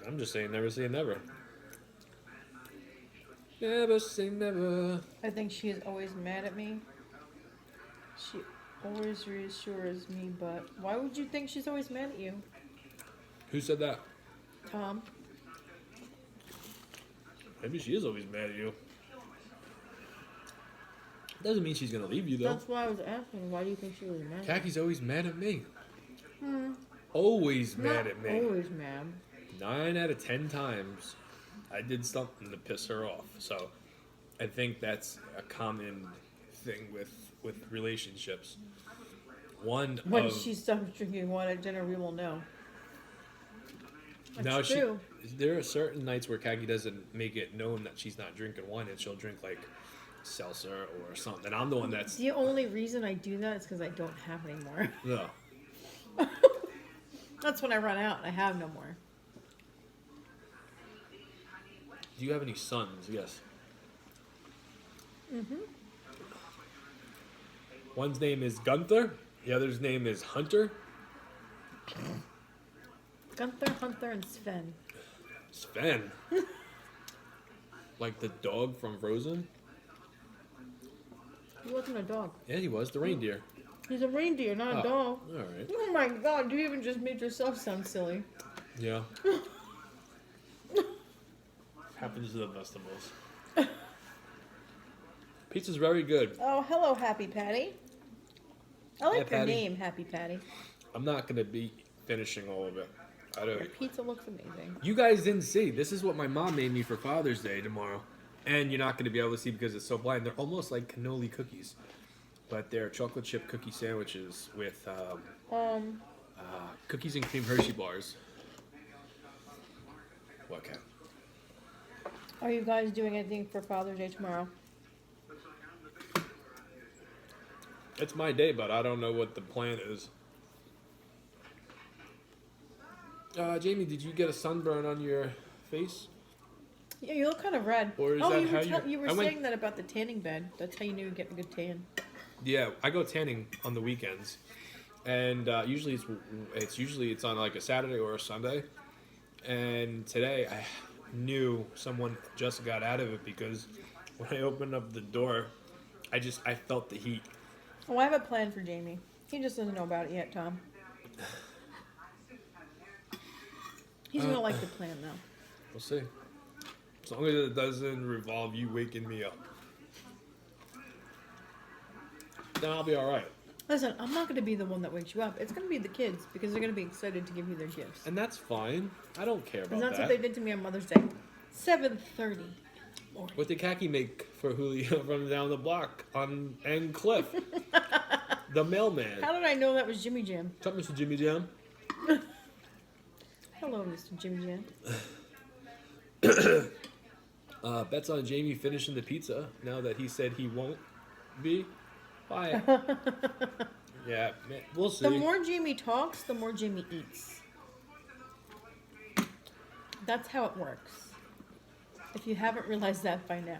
I'm just saying never say never. Never say never. I think she is always mad at me. She always reassures me, but why would you think she's always mad at you, Who said that? Tom? Maybe she is always mad at you. Doesn't mean she's gonna leave you though. That's why I was asking. Why do you think she was mad? Khaki's always mad at me. Always mad Not at me. always mad. 9 out of 10 times, I did something to piss her off. So, I think that's a common thing with relationships. One When of she stops drinking wine at dinner, we will know. That's now true. there are certain nights where Khaki doesn't make it known that she's not drinking wine, and she'll drink like seltzer or something. And I'm the one that's The only reason I do that is because I don't have any more. no. That's when I run out. I have no more. Do you have any sons? Yes. One's name is Gunther. The other's name is Hunter. Gunther, Hunter, and Sven. Sven. Like the dog from Frozen? He wasn't a dog. Yeah, he was. The reindeer. He's a reindeer, not a dog. All right. Oh my god, you even just made yourself sound silly. Yeah. Happens to the best of us. Pizza's very good. Oh, hello, Happy Patty. I like Yeah, your Patty. name, Happy Patty. I'm not going to be finishing all of it. I don't. Your pizza looks amazing. You guys didn't see. This is what my mom made me for Father's Day tomorrow. And you're not going to be able to see because it's so blind. They're almost like cannoli cookies. But they're chocolate chip cookie sandwiches with cookies and cream Hershey bars. What, Kat? Are you guys doing anything for Father's Day tomorrow? It's my day, but I don't know what the plan is. Jamie, did you get a sunburn on your face? Yeah, you look kind of red. Or is that you how were, you were I went- saying that about the tanning bed. That's how you knew you're getting a good tan. Yeah, I go tanning on the weekends, and usually it's on like a Saturday or a Sunday. And today I knew someone just got out of it because when I opened up the door, I felt the heat. Oh, I have a plan for Jamie. He just doesn't know about it yet, Tom. He's gonna like the plan though. We'll see. As long as it doesn't revolve you waking me up, then I'll be all right. Listen, I'm not gonna be the one that wakes you up. It's gonna be the kids because they're gonna be excited to give you their gifts. And that's fine. I don't care about And that's that. what they did to me on Mother's Day. 7:30. What did Khaki make for Julio from down the block on and Cliff? The mailman. How did I know that was Jimmy Jam? What's up, Mr. Jimmy Jam? Hello, Mr. Jimmy Jam. Bets on Jamie finishing the pizza now that he said he won't be. Bye. Yeah, man, we'll see. The more Jamie talks, the more Jamie eats. That's how it works. If you haven't realized that by now.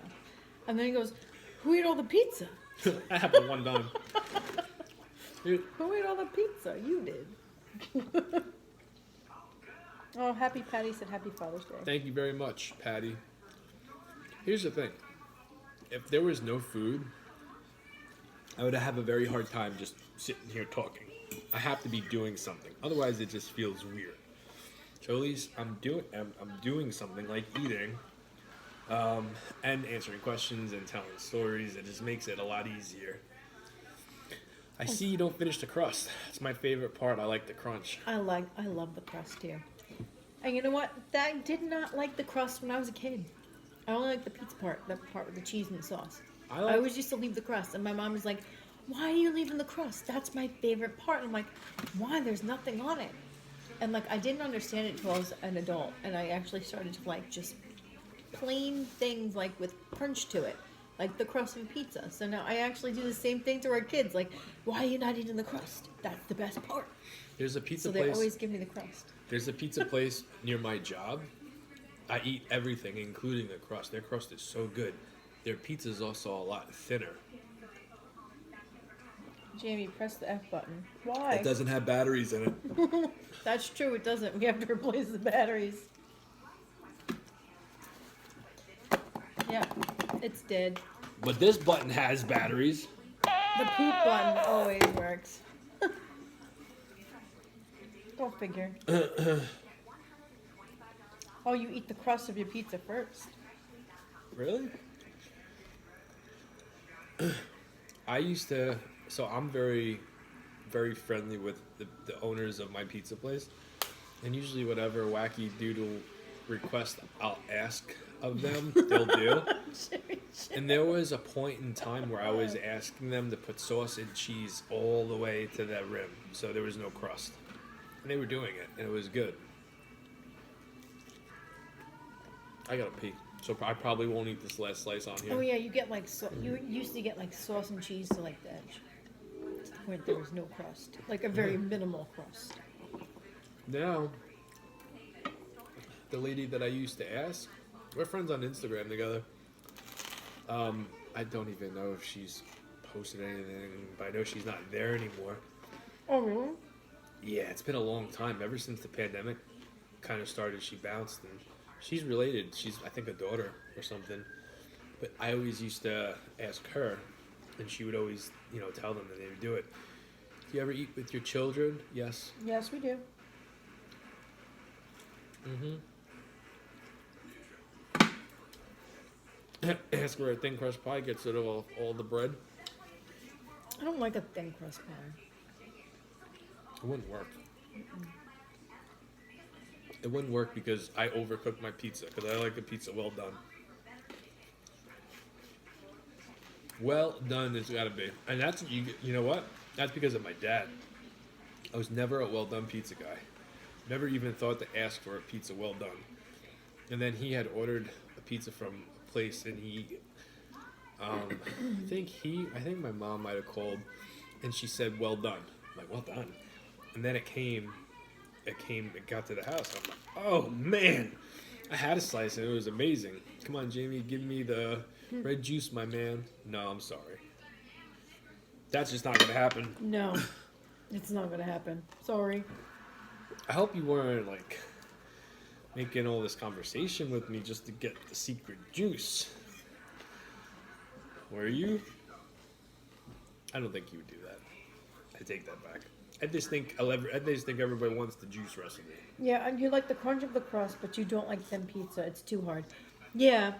And then he goes, who ate all the pizza? That happened one time. Dude, Who ate all the pizza? You did. Oh, happy Patty said happy Father's Day. thank you very much, Patty. Here's the thing. If there was no food, I would have a very hard time just sitting here talking. I have to be doing something. Otherwise, it just feels weird. So at least I'm doing something like eating, and answering questions and telling stories. It just makes it a lot easier. I see you don't finish the crust. It's my favorite part. I like the crunch. I love the crust here. And you know what? I did not like the crust when I was a kid. I only like the pizza part, the part with the cheese and the sauce. I always used to leave the crust, and my mom was like, why are you leaving the crust? That's my favorite part. And I'm like, why? There's nothing on it. And like, I didn't understand it until I was an adult, and I actually started to like just plain things like with crunch to it, like the crust of a pizza. So now I actually do the same thing to our kids. Like, why are you not eating the crust? That's the best part. There's a pizza So place. they always give me the crust. There's a pizza place near my job. I eat everything, including the crust. Their crust is so good. Their pizza is also a lot thinner. Jamie, press the F button. Why? It doesn't have batteries in it. That's true, it doesn't. We have to replace the batteries. Yeah, it's dead. But this button has batteries. The poop button always works. Go figure. Oh, you eat the crust of your pizza first. Really? I used to, so I'm very, very friendly with the owners of my pizza place. And usually whatever wacky doodle request I'll ask of them, they'll do. And there was a point in time where I was asking them to put sauce and cheese all the way to the rim, so there was no crust. And they were doing it, and it was good. I gotta pee, so I probably won't eat this last slice on here. Oh yeah, you get like you used to get like sauce and cheese to like the edge, to the point there was no crust, like a very minimal crust. Now, the lady that I used to ask, we're friends on Instagram together. I don't even know if she's posted anything, but I know she's not there anymore. Oh really? Yeah, it's been a long time. Ever since the pandemic kind of started, she bounced, and she's related. She's, I think, a daughter or something. But I always used to ask her, and she would always, tell them that they would do it. Do you ever eat with your children? Yes. Yes, we do. Ask where a thin crust pie gets rid of all the bread. I don't like a thin crust pie. It wouldn't work. It wouldn't work because I overcook my pizza, because I like the pizza well done. Well done, it's got to be. And that's, you know what? That's because of my dad. I was never a well done pizza guy. Never even thought to ask for a pizza well done. and then he had ordered a pizza from a place, and I think my mom might have called, and she said, "Well done." I'm like, "Well done," and then it got to the house. I'm like, "Oh man." I had a slice and it was amazing. Come on, Jamie, give me the red juice, my man. No, I'm sorry. That's just not gonna happen. No, it's not gonna happen. Sorry. I hope you weren't like making all this conversation with me just to get the secret juice. Were you? I don't think you would do that. I take that back. I just think everybody wants the juice recipe. Yeah, and you like the crunch of the crust, but you don't like thin pizza. It's too hard. Yeah,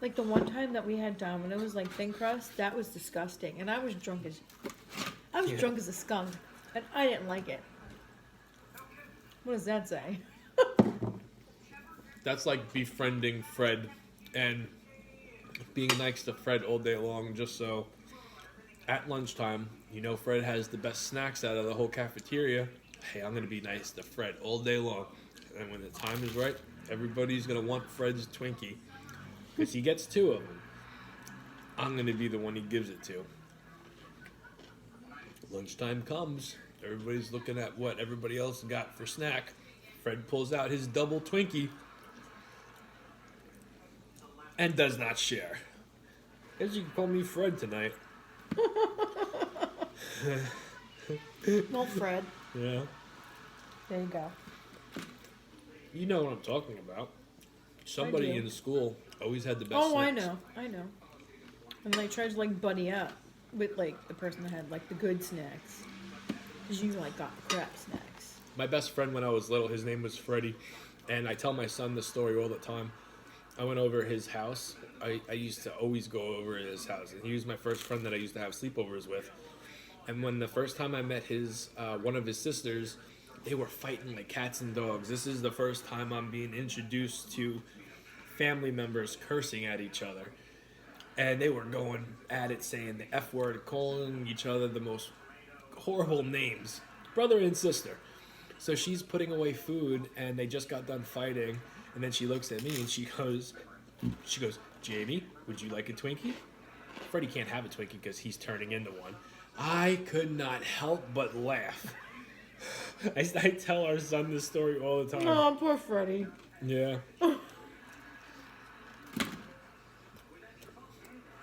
like the one time that we had Domino's, like thin crust, that was disgusting, and I was drunk as a skunk, and I didn't like it. What does that say? That's like befriending Fred and being nice to Fred all day long just so at lunchtime, Fred has the best snacks out of the whole cafeteria. Hey, I'm going to be nice to Fred all day long. And when the time is right, everybody's going to want Fred's Twinkie. Because he gets 2 of them. I'm going to be the one he gives it to. Lunchtime comes. Everybody's looking at what everybody else got for snack. Fred pulls out his double Twinkie. And does not share. Guess you can call me Fred tonight. No, Fred. Yeah. There you go. You know what I'm talking about. Somebody in the school always had the best Oh, snacks. I know. And like tried to like buddy up with like the person that had like the good snacks, because you like got the crap snacks. My best friend when I was little, his name was Freddie, and I tell my son this story all the time. I went over his house. I used to always go over his house, and he was my first friend that I used to have sleepovers with. And when the first time I met his one of his sisters, they were fighting like cats and dogs. This is the first time I'm being introduced to family members cursing at each other. And they were going at it, saying the F word, calling each other the most horrible names. Brother and sister. So she's putting away food, and they just got done fighting. And then she looks at me, and she goes, "Jamie, would you like a Twinkie?" Freddie can't have a Twinkie because he's turning into one. I could not help but laugh. I tell our son this story all the time. Oh, poor Freddie. Yeah.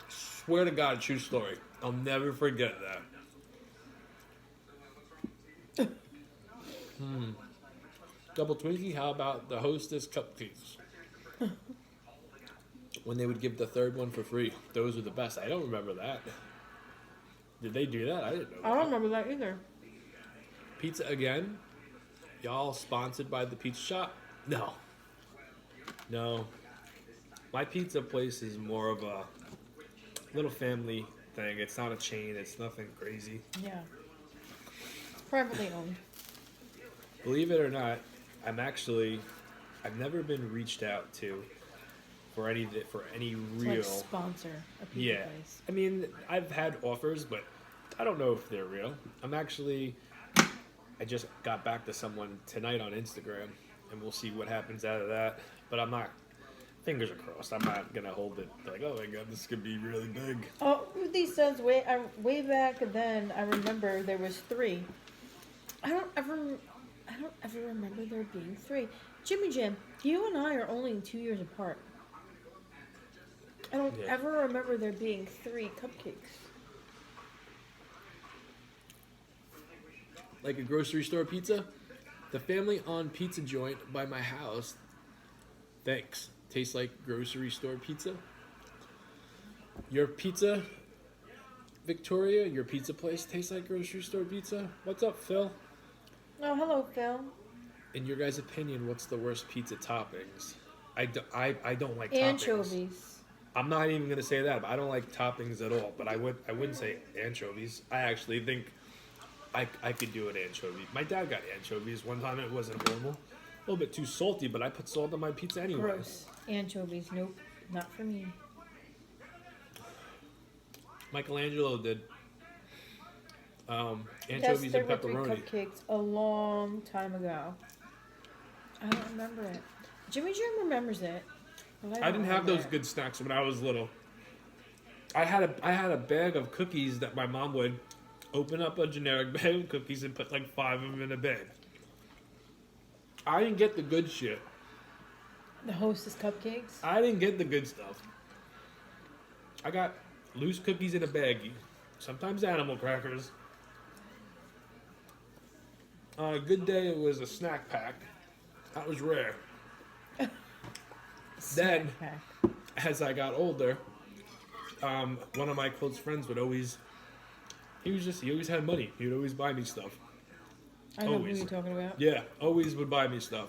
Swear to God, true story. I'll never forget that. Double Twinkie, how about the Hostess cupcakes? When they would give the third one for free. Those were the best. I don't remember that. Did they do that? I didn't know that. I don't remember that either. Pizza again? Y'all sponsored by the pizza shop? No. My pizza place is more of a little family thing. It's not a chain. It's nothing crazy. Yeah. Privately owned. Believe it or not, I've never been reached out to for any real Like sponsor a pizza place. I mean, I've had offers, but I don't know if they're real. I just got back to someone tonight on Instagram, and we'll see what happens out of that. But I'm not, fingers are crossed. I'm not gonna hold it like, oh my God, this could be really big. Oh, Ruthie says way back then. I remember there was 3. I don't ever remember there being 3. Jimmy Jim, you and I are only 2 years apart. I don't ever remember there being 3 cupcakes. Like a grocery store pizza? The family on pizza joint by my house, thanks. Tastes like grocery store pizza. Your pizza, Victoria, your pizza place tastes like grocery store pizza? What's up, Phil? Oh, hello, Phil. In your guys' opinion, what's the worst pizza toppings? I don't like toppings. Anchovies. I'm not even gonna say that, but I don't like toppings at all. But I wouldn't say anchovies. I actually think I could do an anchovy. My dad got anchovies one time. It wasn't horrible. A little bit too salty, but I put salt on my pizza anyway. Gross. Anchovies. Nope. Not for me. Michelangelo did anchovies Yes, there and were 3 pepperoni. cupcakes a long time ago. I don't remember it. Jimmy Jim remembers it. But I don't didn't have remember those it. good snacks when I was little. I had a bag of cookies that my mom would open up a generic bag of cookies and put like 5 of them in a bag. I didn't get the good shit. The Hostess cupcakes. I didn't get the good stuff. I got loose cookies in a baggie. Sometimes animal crackers. On a good day, it was a snack pack. That was rare. Then, Snack pack. as I got older, one of my close friends would always. He always had money. He would always buy me stuff. I know Always. who you're talking about. Yeah, always would buy me stuff.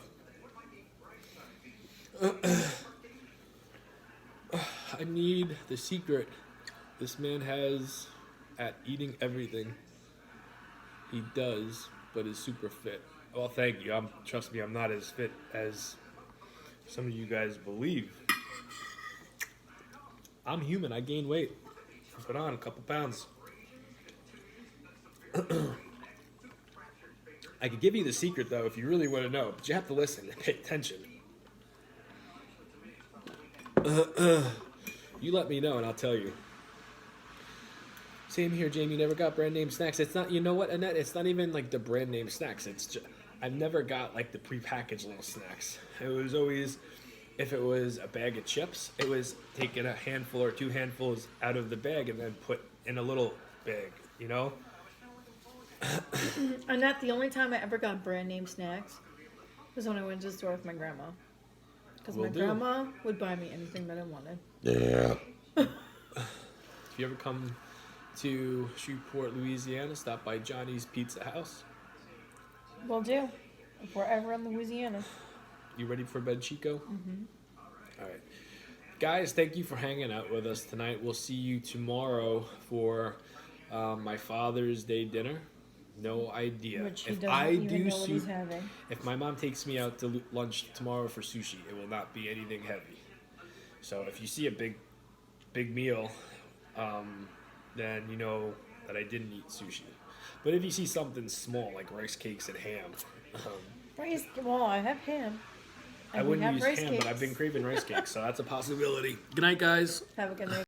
I need the secret this man has at eating everything he does, but is super fit. Well, thank you. Trust me, I'm not as fit as some of you guys believe. I'm human. I gain weight. I put on a couple pounds. I could give you the secret, though, if you really want to know, but you have to listen and pay attention. You let me know, and I'll tell you. Same here, Jamie. Never got brand name snacks. It's not, you know what, Annette? It's not even like the brand name snacks. It's just, I've never got like the prepackaged little snacks. It was always, if it was a bag of chips, it was taking a handful or 2 handfuls out of the bag and then put in a little bag, you know? And that the only time I ever got brand name snacks was when I went to the store with my grandma. Because my Will do. grandma would buy me anything that I wanted. Yeah. If you ever come to Shreveport, Louisiana, stop by Johnny's Pizza House. Will do. If we're ever in Louisiana. You ready for bed, Chico? Mm-hmm. All right. Guys, thank you for hanging out with us tonight. We'll see you tomorrow for my Father's Day dinner. No idea. Which he If doesn't I even do know what he's having. if my mom takes me out to lunch tomorrow for sushi, it will not be anything heavy. So if you see a big meal, then you know that I didn't eat sushi. But if you see something small like rice cakes and ham, Well, I have ham. I And we wouldn't have use rice ham, cakes. but I've been craving rice cakes, so that's a possibility. Good night, guys. Have a good night.